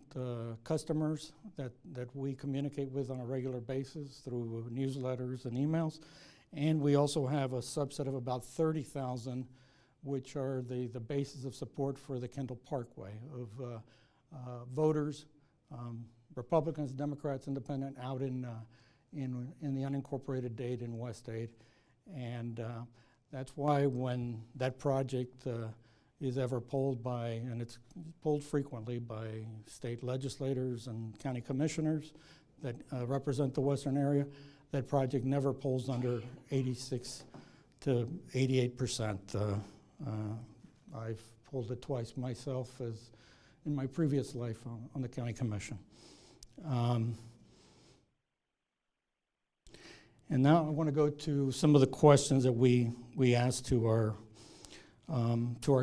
customers that we communicate with on a regular basis through newsletters and emails, and we also have a subset of about 30,000 which are the basis of support for the Kendall Parkway of voters, Republicans, Democrats, Independent, out in the unincorporated Dade and West Dade. And that's why when that project is ever polled by, and it's polled frequently by state legislators and county commissioners that represent the western area, that project never polls under 86 to 88%. I've pulled it twice myself as in my previous life on the county commission. And now I want to go to some of the questions that we asked to our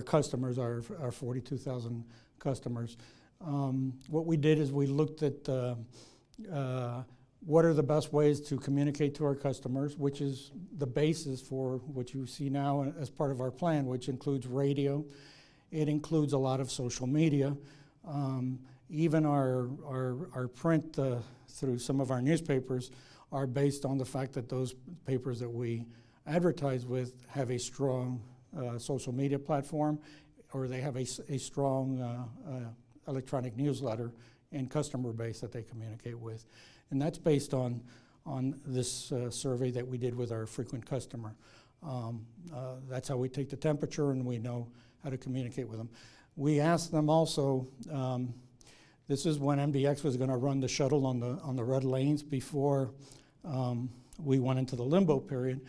customers, our 42,000 customers. What we did is we looked at what are the best ways to communicate to our customers, which is the basis for what you see now as part of our plan, which includes radio. It includes a lot of social media. Even our print through some of our newspapers are based on the fact that those papers that we advertise with have a strong social media platform, or they have a strong electronic newsletter and customer base that they communicate with. And that's based on this survey that we did with our frequent customer. That's how we take the temperature, and we know how to communicate with them. We asked them also, this is when MDX was going to run the shuttle on the red lanes before we went into the limbo period.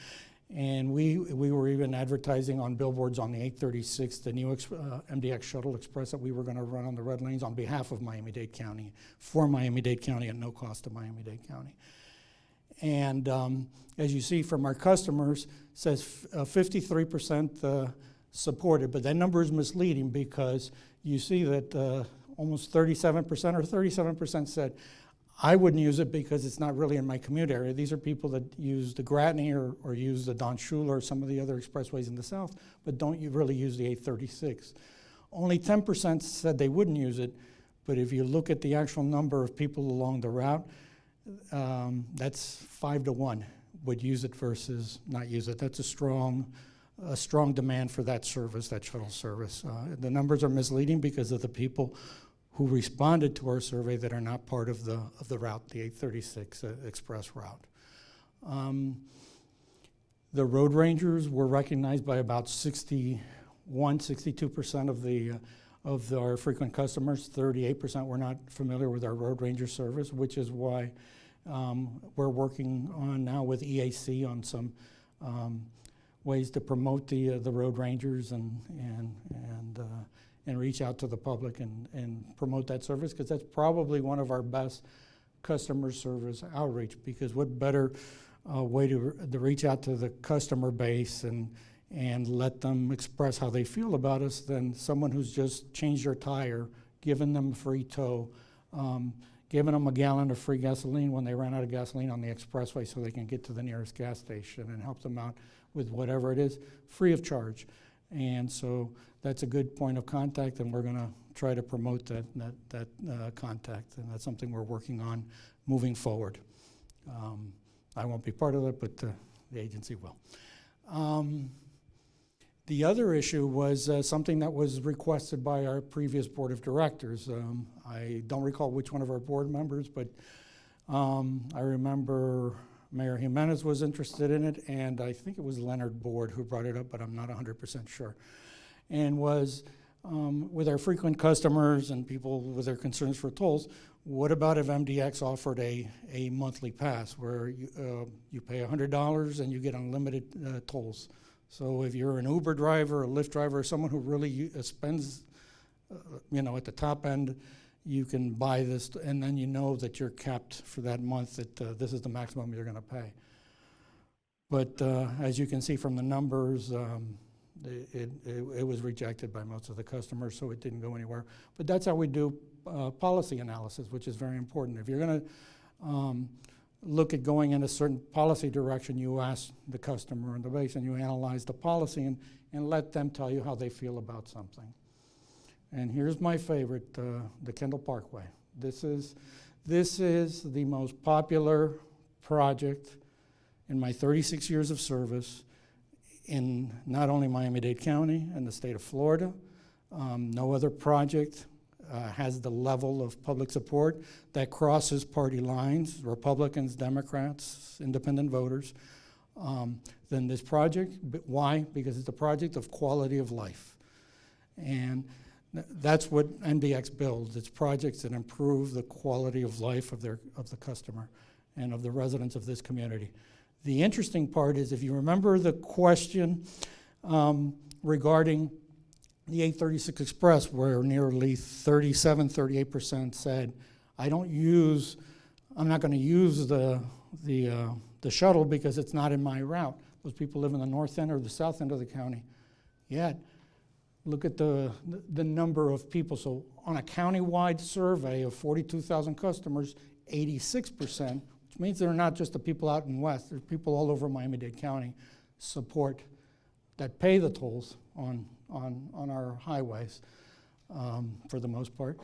And we were even advertising on billboards on the 836, the new MDX Shuttle Express that we were going to run on the red lanes on behalf of Miami-Dade County, for Miami-Dade County at no cost to Miami-Dade County. And as you see from our customers, it says 53% supported, but that number is misleading because you see that almost 37% or 37% said, I wouldn't use it because it's not really in my commute area. These are people that use the Gratigny or use the Shula or some of the other expressways in the south, but don't you really use the 836. Only 10% said they wouldn't use it, but if you look at the actual number of people along the route, that's 5 to 1 would use it versus not use it. That's a strong demand for that service, that shuttle service. The numbers are misleading because of the people who responded to our survey that are not part of the route, the 836 express route. The road rangers were recognized by about 62% of our frequent customers. 38% were not familiar with our road ranger service, which is why we're working on now with EAC on some ways to promote the road rangers and reach out to the public and promote that service, because that's probably one of our best customer service outreach, because what better way to reach out to the customer base and let them express how they feel about us than someone who's just changed their tire, giving them a free tow, giving them a gallon of free gasoline when they ran out of gasoline on the expressway so they can get to the nearest gas station, and help them out with whatever it is, free of charge. And so that's a good point of contact, and we're going to try to promote that contact, and that's something we're working on moving forward. I won't be part of it, but the agency will. The other issue was something that was requested by our previous board of directors. I don't recall which one of our board members, but I remember Mayor Jimenez was interested in it, and I think it was Leonard Board who brought it up, but I'm not 100% sure. And was with our frequent customers and people with their concerns for tolls, what about if MDX offered a monthly pass where you pay $100 and you get unlimited tolls? So if you're an Uber driver, a Lyft driver, or someone who really spends, at the top end, you can buy this, and then you know that you're capped for that month, that this is the maximum you're going to pay. But as you can see from the numbers, it was rejected by most of the customers, so it didn't go anywhere. But that's how we do policy analysis, which is very important. If you're going to look at going in a certain policy direction, you ask the customer and the base, and you analyze the policy and let them tell you how they feel about something. And here's my favorite, the Kendall Parkway. This is the most popular project in my 36 years of service in not only Miami-Dade County and the state of Florida. No other project has the level of public support that crosses party lines, Republicans, Democrats, independent voters, than this project. Why? Because it's a project of quality of life. And that's what MDX builds. It's projects that improve the quality of life of the customer and of the residents of this community. The interesting part is, if you remember the question regarding the 836 Express, where nearly 38% said, I'm not going to use the shuttle because it's not in my route. Those people live in the north end or the south end of the county. Yet, look at the number of people. So on a county-wide survey of 42,000 customers, 86%, which means they're not just the people out in west, there's people all over Miami-Dade County that pay the tolls on our highways, for the most part,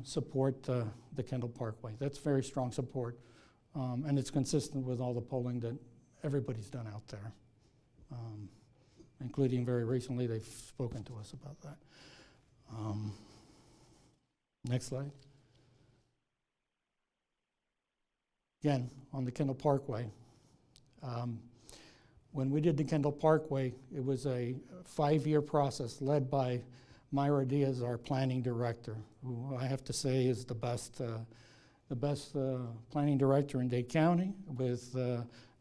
support the Kendall Parkway. That's very strong support, and it's consistent with all the polling that everybody's done out there. Including very recently, they've spoken to us about that. Next slide. Again, on the Kendall Parkway. When we did the Kendall Parkway, it was a 5-year process led by Myra Diaz, our planning director, who I have to say is the best planning director in Dade County, with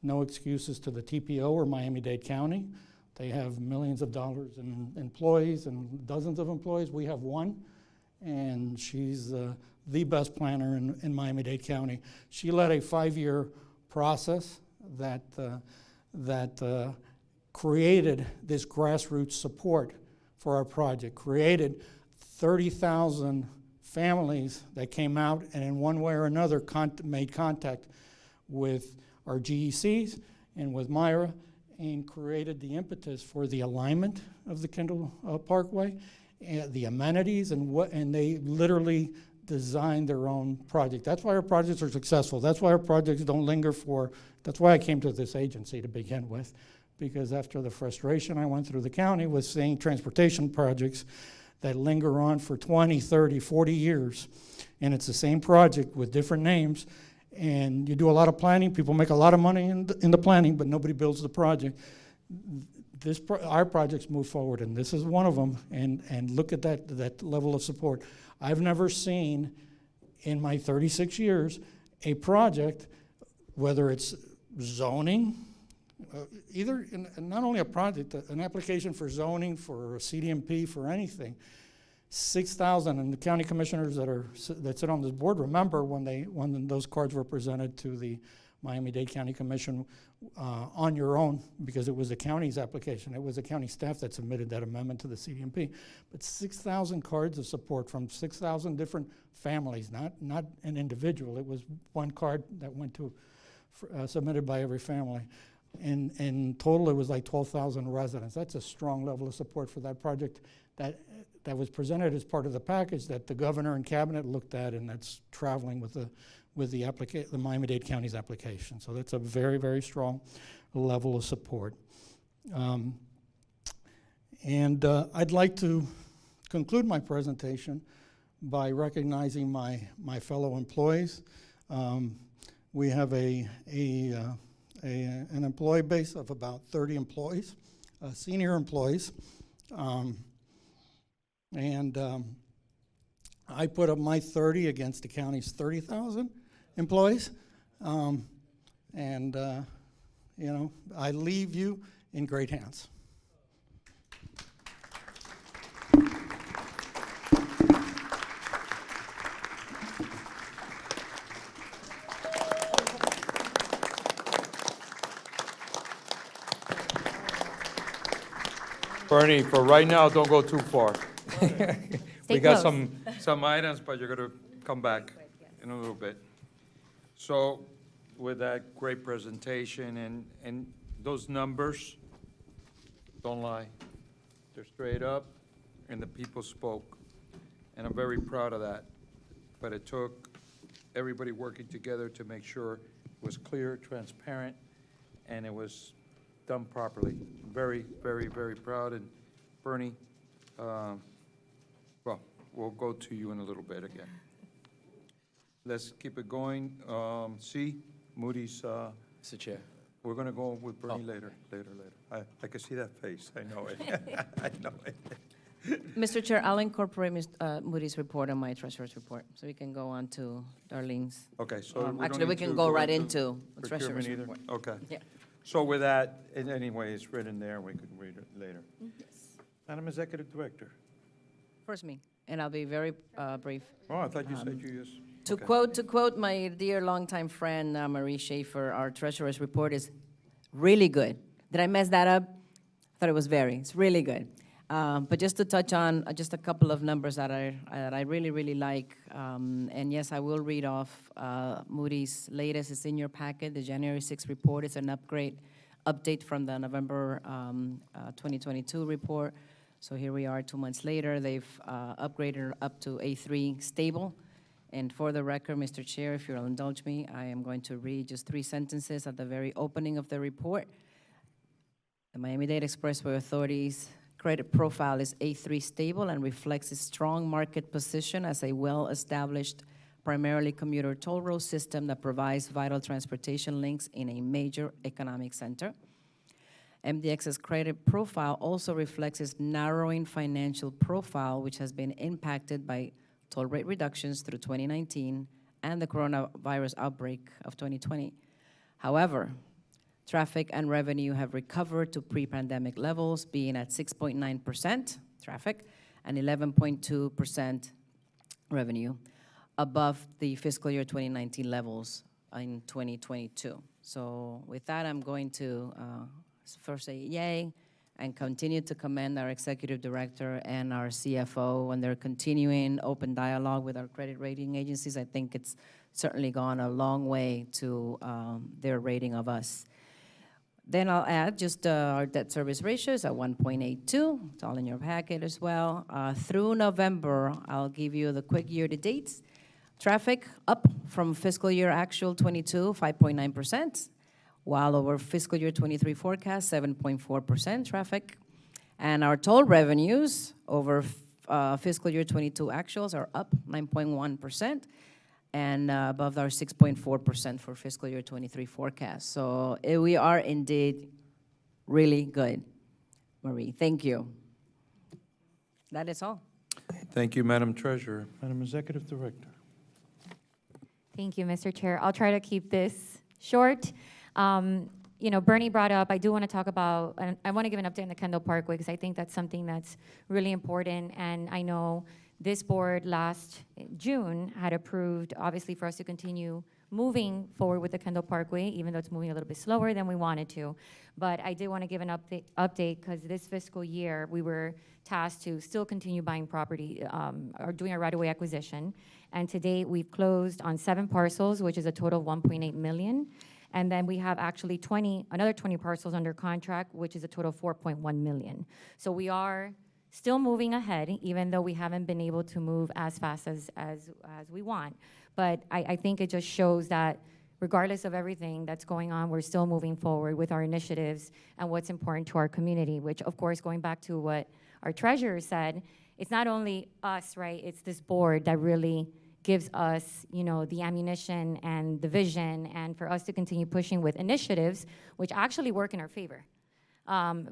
no excuses to the TPO or Miami-Dade County. They have millions of dollars in employees and dozens of employees. We have one, and she's the best planner in Miami-Dade County. She led a 5-year process that created this grassroots support for our project, created 30,000 families that came out and in one way or another made contact with our GECs and with Myra and created the impetus for the alignment of the Kendall Parkway, and the amenities, and they literally designed their own project. That's why our projects are successful. That's why our projects don't linger that's why I came to this agency to begin with, because after the frustration I went through the county with seeing transportation projects that linger on for 20, 30, 40 years, and it's the same project with different names, and you do a lot of planning, people make a lot of money in the planning, but nobody builds the project. Our projects move forward, and this is one of them, and look at that level of support. I've never seen in my 36 years a project, whether it's zoning, not only a project, an application for zoning, for a CDMP, for anything. 6,000, and the county commissioners that sit on this board remember when those cards were presented to the Miami-Dade County Commission on your own, because it was the county's application. It was the county staff that submitted that amendment to the CDMP. But 6,000 cards of support from 6,000 different families, not an individual. It was one card that went to submitted by every family. And in total, it was like 12,000 residents. That's a strong level of support for that project that was presented as part of the package that the governor and cabinet looked at, and that's traveling with the Miami-Dade County's application. So that's a very, very strong level of support. I'd like to conclude my presentation by recognizing my fellow employees. We have an employee base of about 30 employees, senior employees. I put up my 30 against the county's 30,000 employees. You know, I leave you in great hands. Bernie, for right now, don't go too far. We got close. some items, but you're gonna come back in a little bit. So with that great presentation and those numbers, don't lie. They're straight up, and the people spoke. And I'm very proud of that. But it took everybody working together to make sure it was clear, transparent, and it was done properly. Very, very, very proud. And Bernie, well, we'll go to you in a little bit again. Let's keep it going. C, Moody's, Mr. Chair. we're gonna go with Bernie later. I can see that face, I know it. I know it. Mr. Chair, I'll incorporate Moody's report on my treasurer's report, so we can go on to Darlene's. Okay, so we don't Actually, we need can to go right into into the treasurer's procurement either? report. Okay. Yeah. So with that, anyway, it's written there, we could read it later. Madam Executive Director. First me, and I'll be very brief. Oh, I thought you said you just. To okay. quote my dear longtime friend, Marie Schaefer, our treasurer's report is really good. Did I mess that up? I thought it was it's really good. But just to touch on just a couple of numbers that I really, really like, and yes, I will read off Moody's latest. It's in your packet. The January 6th report is an update from the November 2022 report. So here we are 2 months later. They've upgraded up to A3 stable. And for the record, Mr. Chair, if you'll indulge me, I am going to read just 3 sentences at the very opening of the report. The Miami-Dade Expressway Authority's credit profile is A3 stable and reflects its strong market position as a well-established, primarily commuter toll road system that provides vital transportation links in a major economic center. MDX's credit profile also reflects its narrowing financial profile, which has been impacted by toll rate reductions through 2019 and the coronavirus outbreak of 2020. However, traffic and revenue have recovered to pre-pandemic levels, being at 6.9% traffic and 11.2% revenue, above the fiscal year 2019 levels in 2022. So with that, I'm going to first say yay, and continue to commend our executive director and our CFO on their continuing open dialogue with our credit rating agencies. I think it's certainly gone a long way to their rating of us. Then I'll add just our debt service ratio is at 1.82. It's all in your packet as well. Through November, I'll give you the quick year-to-dates. Traffic up from fiscal year actual 22, 5.9%, while over fiscal year 23 forecast, 7.4% traffic. And our toll revenues over fiscal year 22 actuals are up 9.1%. And above our 6.4% for fiscal year 23 forecast. So we are indeed really good. Marie, thank you. That is all. Thank you, Madam Treasurer. Madam Executive Director. Thank you, Mr. Chair. I'll try to keep this short. You know, Bernie brought up, I do want to talk about, and I want to give an update on the Kendall Parkway because I think that's something that's really important. And I know this board last June had approved, obviously, for us to continue moving forward with the Kendall Parkway, even though it's moving a little bit slower than we wanted to. But I did want to give an update because this fiscal year, we were tasked to still continue buying property or doing a right-of-way acquisition. And to date, we've closed on 7 parcels, which is a total of $1.8 million. And then we have actually another 20 parcels under contract, which is a total of $4.1 million. So we are still moving ahead, even though we haven't been able to move as fast as we want. But I think it just shows that regardless of everything that's going on, we're still moving forward with our initiatives and what's important to our community, which, of course, going back to what our treasurer said, it's not only us, right? It's this board that really gives us, you know, the ammunition and the vision, and for us to continue pushing with initiatives, which actually work in our favor.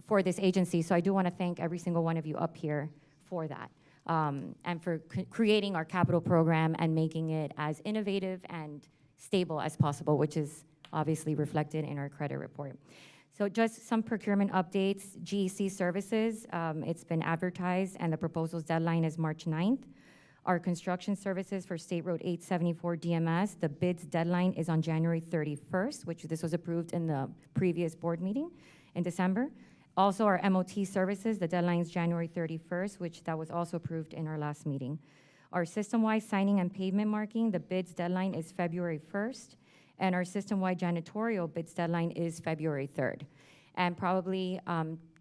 For this agency. So I do want to thank every single one of you up here for that and for creating our capital program and making it as innovative and stable as possible, which is obviously reflected in our credit report. So just some procurement updates. GEC services, it's been advertised and the proposal's deadline is March 9th. Our construction services for State Road 874 DMS, the bids deadline is on January 31st, which this was approved in the previous board meeting in December. Also, our MOT services, the deadline is January 31st, which that was also approved in our last meeting. Our system-wide signing and pavement marking, the bids deadline is February 1st, and our system-wide janitorial bids deadline is February 3rd. And probably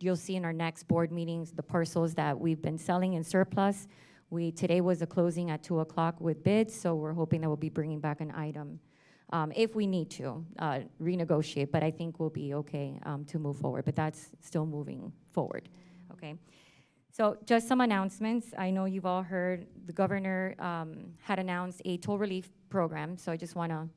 you'll see in our next board meetings the parcels that we've been selling in surplus. Today was a closing at 2 o'clock with bids, so we're hoping that we'll be bringing back an item if we need to renegotiate, but I think we'll be okay to move forward, but that's still moving forward, okay? So just some announcements. I know you've all heard the governor had announced a toll relief program, so I just wanna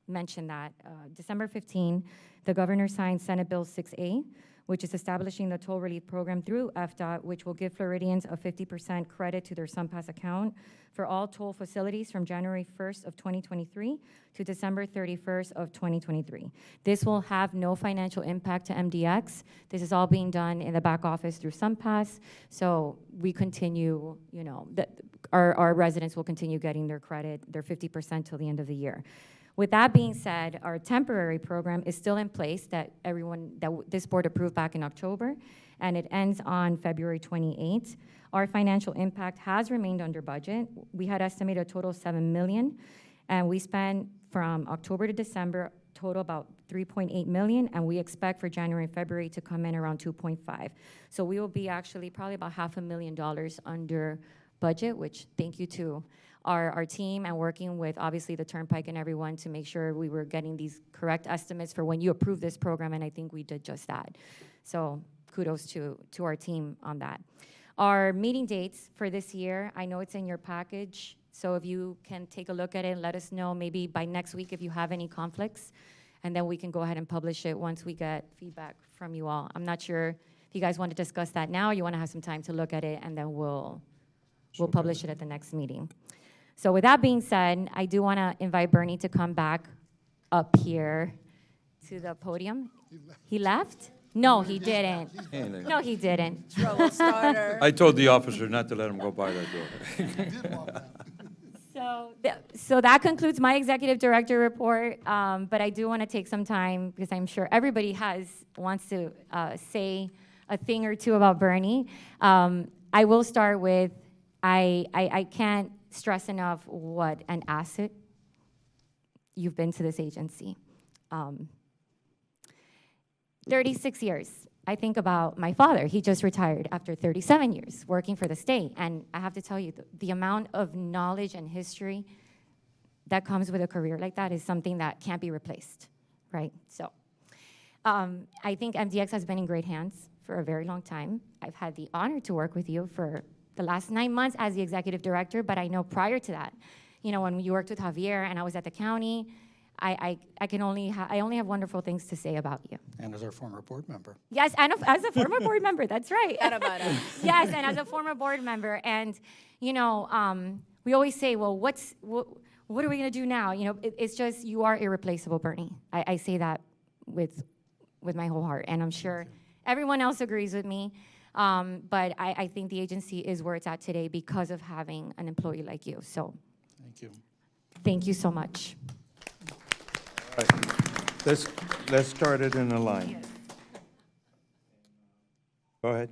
mention that. December 15, the governor signed Senate Bill 6A, which is establishing the toll relief program through FDOT, which will give Floridians a 50% credit to their SunPass account for all toll facilities from January 1st of 2023 to December 31st of 2023. This will have no financial impact to MDX. This is all being done in the back office through SunPass, so we continue, you know, our residents will continue getting their credit, their 50% till the end of the year. With that being said, our temporary program is still in place that this board approved back in October, and it ends on February 28th. Our financial impact has remained under budget. We had estimated a total of $7 million, and we spent from October to December total about $3.8 million, and we expect for January and February to come in around 2.5. So we will be actually probably about $500,000 under budget, which thank you to our team and working with obviously the Turnpike and everyone to make sure we were getting these correct estimates for when you approve this program, and I think we did just that. So kudos to our team on that. Our meeting dates for this year, I know it's in your package, so if you can take a look at it and let us know maybe by next week if you have any conflicts, and then we can go ahead and publish it once we get feedback from you all. I'm not sure if you guys want to discuss that now, or you want to have some time to look at it, and then we'll publish it at the next meeting. So with that being said, I do want to invite Bernie to come back up here to the podium. He left? No, he didn't. No, he didn't. Trouble starter. I told the officer not to let him go by that door. So that concludes my executive director report, but I do want to take some time because I'm sure everybody wants to say a thing or two about Bernie. I will start with, I can't stress enough what an asset you've been to this agency. 36 years. I think about my father. He just retired after 37 years working for the state. And I have to tell you, the amount of knowledge and history that comes with a career like that is something that can't be replaced, right? So I think MDX has been in great hands for a very long time. I've had the honor to work with you for the last 9 months as the executive director, but I know prior to that, you know, when you worked with Javier and I was at the county, I only have wonderful things to say about you. And as our former board member. Yes, and as a former board member, that's right. That about it. Yes, and as a former board member, and you know, we always say, well, what are we gonna do now? You know, it's just you are irreplaceable, Bernie. I say that with my whole heart, and I'm sure everyone else agrees with me. But I think the agency is where it's at today because of having an employee like you. So, Thank you. thank you so much. All right. Let's start it in a line. Go ahead.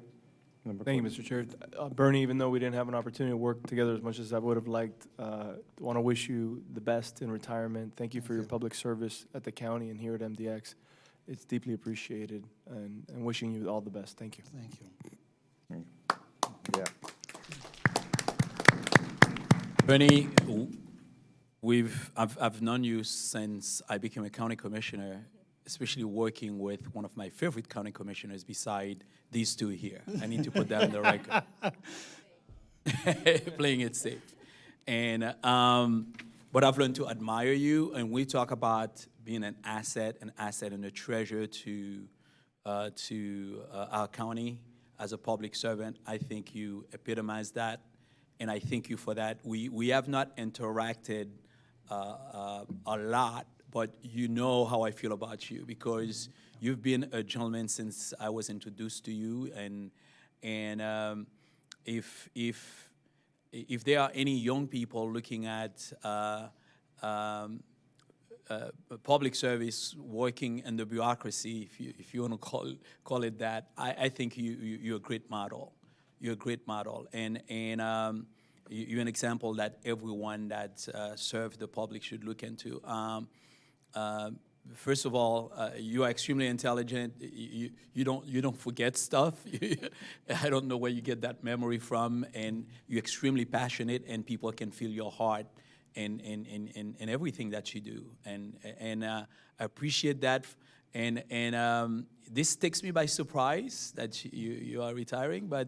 Number Thank you, 4. Mr. Chair. Bernie, even though we didn't have an opportunity to work together as much as I would have liked, want to wish you the best in retirement. Thank you for your public service at the county and here at MDX. It's deeply appreciated, and wishing you all the best. Thank you. Thank you. Yeah. Bernie, I've known you since I became a county commissioner, especially working with one of my favorite county commissioners beside these two here. I need to put that on the record. Playing it safe. And, but I've learned to admire you, and we talk about being an asset and a treasure to our county as a public servant. I think you epitomize that, and I thank you for that. We have not interacted a lot, but you know how I feel about you because you've been a gentleman since I was introduced to you, and if there are any young people looking at public service working in the bureaucracy, if you want to call it that, I think you're a great model. You're a great model, and you're an example that everyone that serves the public should look into. First of all, you are extremely intelligent. You don't forget stuff. I don't know where you get that memory from, and you're extremely passionate, and people can feel your heart in everything that you do, and I appreciate that. And this takes me by surprise that you are retiring, but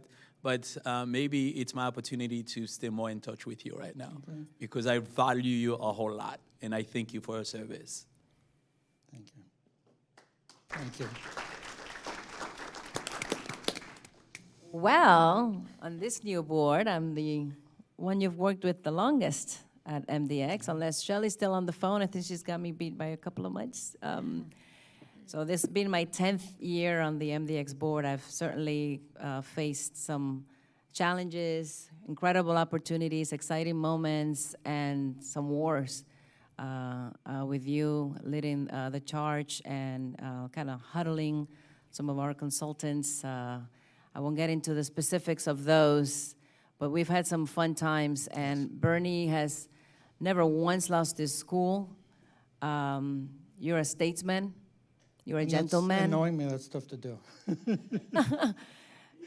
maybe it's my opportunity to stay more in touch with you right now, because I value you a whole lot, and I thank you for your service. Thank you. Thank you. Well, on this new board, I'm the one you've worked with the longest at MDX, unless Shelley's still on the phone. I think she's got me beat by a couple of months. So this has been my 10th year on the MDX board. I've certainly faced some challenges, incredible opportunities, exciting moments, and some wars with you leading the charge and kind of huddling some of our consultants. I won't get into the specifics of those, but we've had some fun times, and Bernie has never once lost his cool. You're a statesman. You're a gentleman. And knowing me, that's tough to do.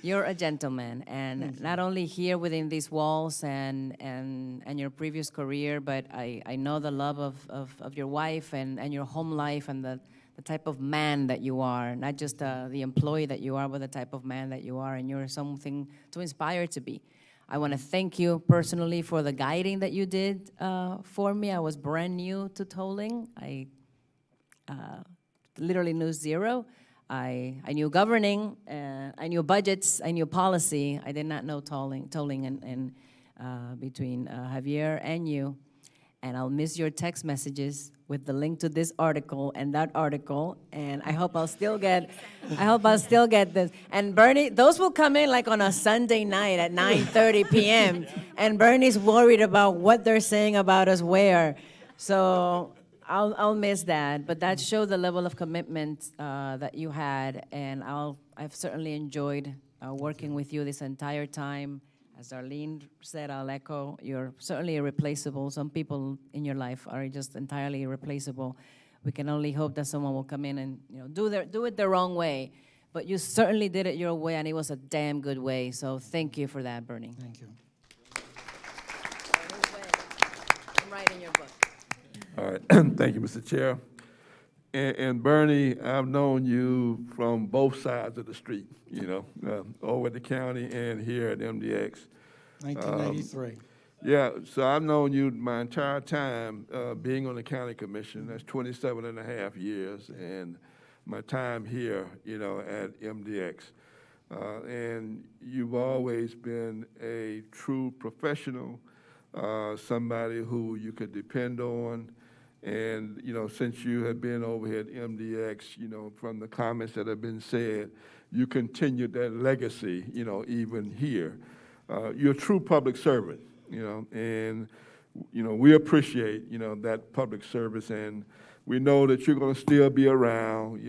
You're a gentleman, and not only here within these walls and your previous career, but I know the love of your wife and your home life and the type of man that you are, not just the employee that you are, but the type of man that you are, and you're something to inspire to be. I want to thank you personally for the guiding that you did for me. I was brand new to tolling. I literally knew zero. I knew governing, I knew budgets, I knew policy. I did not know tolling and between Javier and you. And I'll miss your text messages with the link to this article and that article. And I hope I'll still get this. And Bernie, those will come in like on a Sunday night at 9:30 p.m. And Bernie's worried about what they're saying about us where. So I'll miss that, but that showed the level of commitment that you had, and I'll I've certainly enjoyed working with you this entire time. As Darlene said, I'll echo, you're certainly irreplaceable. Some people in your life are just entirely irreplaceable. We can only hope that someone will come in and do it the wrong way. But you certainly did it your way, and it was a damn good way. So thank you for that, Bernie. Thank you. I'm writing your book. All right, thank you, Mr. Chair. And Bernie, I've known you from both sides of the street, over at the county and here at MDX. 1993. Yeah, so I've known you my entire time being on the county commission. That's 27 and a half years, and my time here, at MDX. And you've always been a true professional, somebody who you could depend on. And, since you have been over here at MDX, from the comments that have been said, you continued that legacy, even here. You're a true public servant, and, we appreciate, that public service, and we know that you're going to still be around,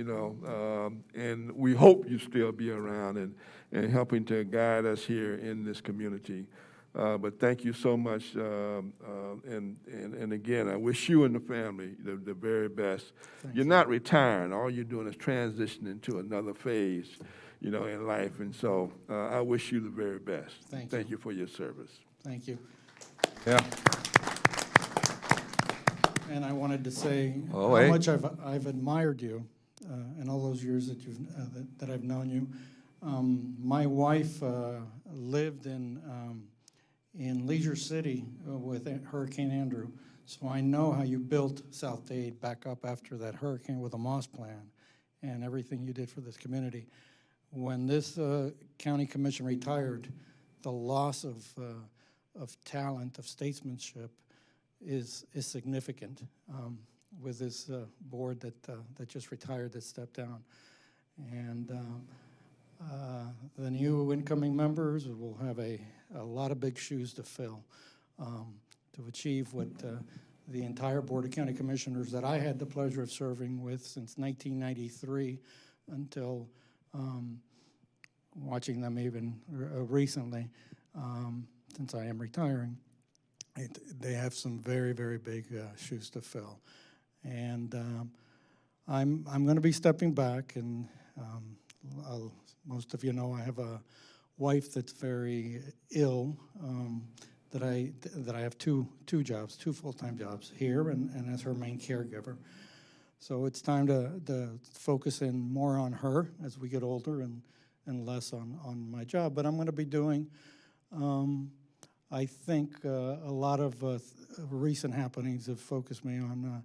and we hope you still be around and helping to guide us here in this community. But thank you so much, and again, I wish you and the family the very best. You're not retiring. All you're doing is transitioning to another phase, in life, and so I wish you the very best. Thank you for your service. Thank you. Yeah. And I wanted to say Oh, how hey. much I've admired you in all those years that that I've known you. My wife lived in Leisure City with Hurricane Andrew, so I know how you built South Dade back up after that hurricane with a Moss plan and everything you did for this community. When this county commission retired, the loss of talent, of statesmanship, is significant with this board that just retired, that stepped down. And the new incoming members will have a lot of big shoes to fill to achieve what the entire Board of County Commissioners that I had the pleasure of serving with since 1993 until watching them even recently, since I am retiring. They have some very, very big shoes to fill. And I'm going to be stepping back, and most of you know I have a wife that's very ill, that I have two jobs, two full-time jobs here and as her main caregiver. So it's time to focus in more on her as we get older and less on my job. But I'm going to be doing, I think, a lot of recent happenings have focused me on,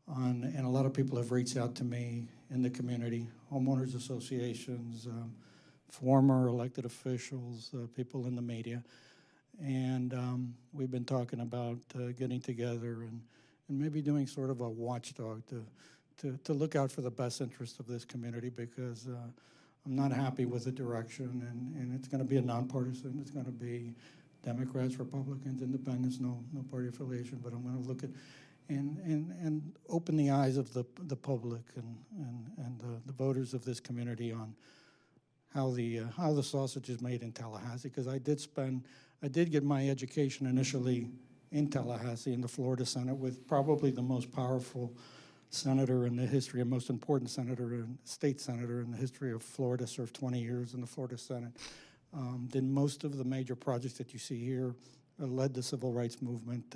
and a lot of people have reached out to me in the community, homeowners associations, former elected officials, people in the media. And we've been talking about getting together and maybe doing sort of a watchdog to look out for the best interest of this community, because I'm not happy with the direction, and it's going to be a nonpartisan. It's going to be Democrats, Republicans, Independents, no party affiliation, but I'm going to look at and open the eyes of the public and the voters of this community on how the sausage is made in Tallahassee, because I did get my education initially in Tallahassee in the Florida Senate with probably the most powerful senator in the history, and most important senator and state senator in the history of Florida, served 20 years in the Florida Senate. Did most of the major projects that you see here, led the civil rights movement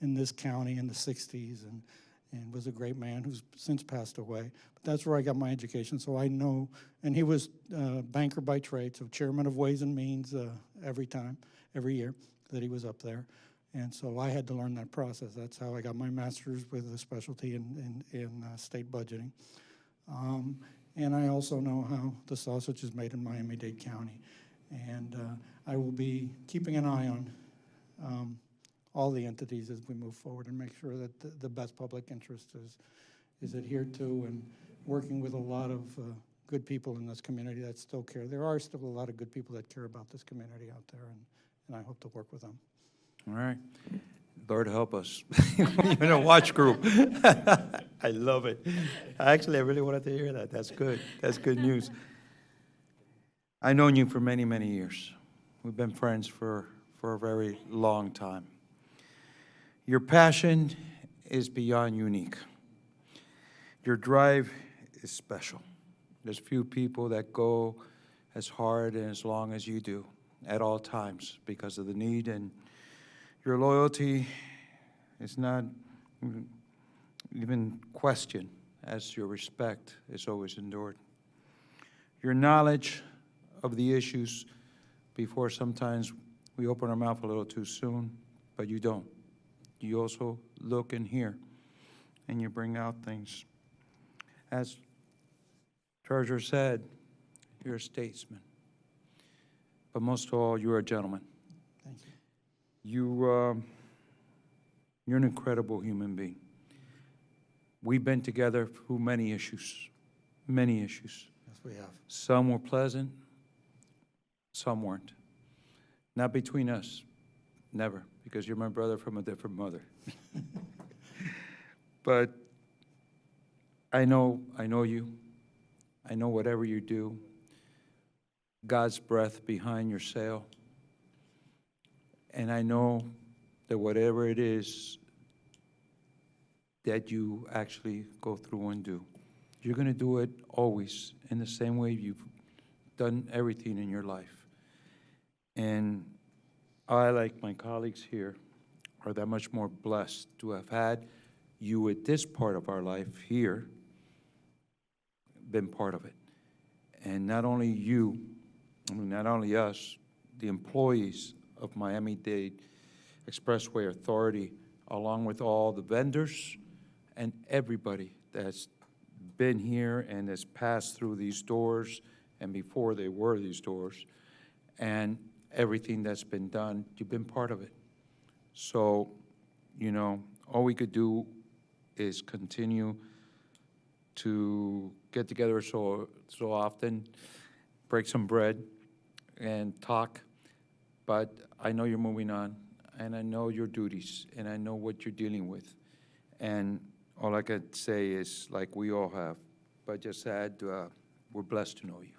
in this county in the 60s, and was a great man who's since passed away. But that's where I got my education, so I know. And he was banker by trade, so chairman of Ways and Means every year that he was up there. And so I had to learn that process. That's how I got my master's with a specialty in state budgeting. And I also know how the sausage is made in Miami-Dade County. And I will be keeping an eye on all the entities as we move forward and make sure that the best public interest is adhered to, and working with a lot of good people in this community that still care. There are still a lot of good people that care about this community out there, and I hope to work with them. All right. Lord help us. You're in a watch group. I love it. Actually, I really wanted to hear that. That's good. That's good news. I've known you for many, many years. We've been friends for a very long time. Your passion is beyond unique. Your drive is special. There's few people that go as hard and as long as you do at all times because of the need, and your loyalty is not even questioned, as your respect is always endured. Your knowledge of the issues before sometimes we open our mouth a little too soon, but you don't. You also look and hear, and you bring out things. As Treasurer said, you're a statesman, but most of all, you're a gentleman. Thank you. You're an incredible human being. We've been together through many issues, many issues. Yes, we have. Some were pleasant, some weren't. Not between us, never, because you're my brother from a different mother. But I know you. I know whatever you do, God's breath behind your sail. And I know that whatever it is that you actually go through and do, you're going to do it always in the same way you've done everything in your life. And I, like my colleagues here, are that much more blessed to have had you at this part of our life here, been part of it. And not only you, not only us, the employees of Miami-Dade Expressway Authority, along with all the vendors and everybody that's been here and has passed through these doors and before they were these doors, and everything that's been done, you've been part of it. So, you know, all we could do is continue to get together so often, break some bread, and talk. But I know you're moving on, and I know your duties, and I know what you're dealing with. And all I could say is, like we all have, but just add, we're blessed to know you.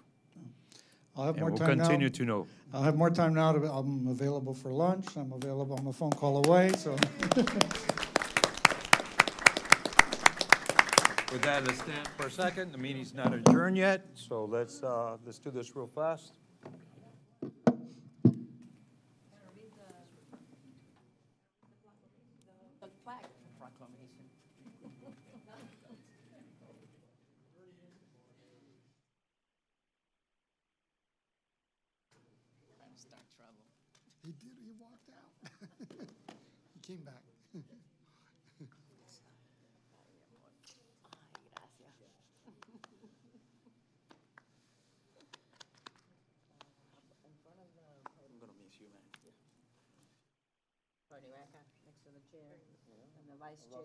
I'll have And more we'll time now. continue to know. I'll have more time now. I'm available for lunch. I'm available. I'm a phone call away, so. With that, let's stand for a second. The meeting's not adjourned yet, so let's do this real fast. The flag. He did, he walked out. He came back. I'm gonna miss you, man. Party right acá, next to the chair, and the vice chair.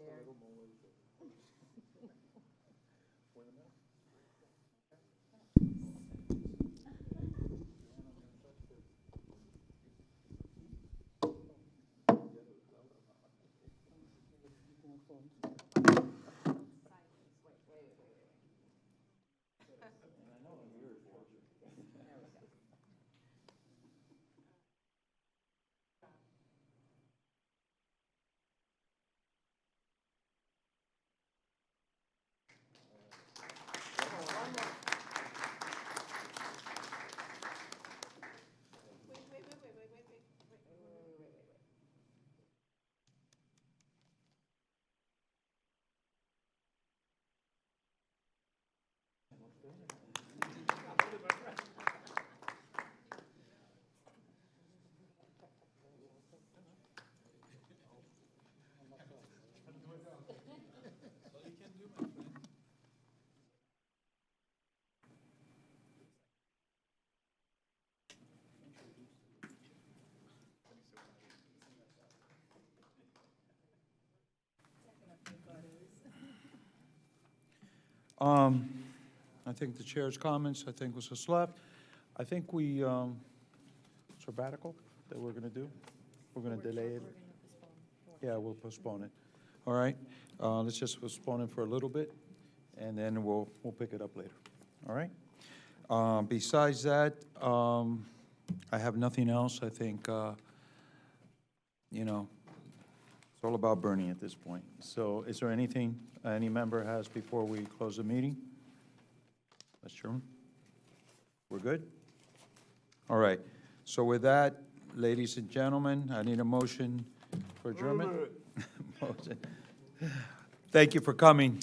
I think the chair's comments, I think was just left. I think we, sabbatical that we're gonna do? We're gonna delay it? Yeah, we'll postpone it. All right, let's just postpone it for a little bit, and then we'll pick it up later. All right? Besides that, I have nothing else. I think, you know, it's all about Bernie at this point. So is there anything any member has before we close the meeting? Mr. Chairman? We're good? All right. So with that, ladies and gentlemen, I need a motion for adjournment. Motion. Thank you for coming.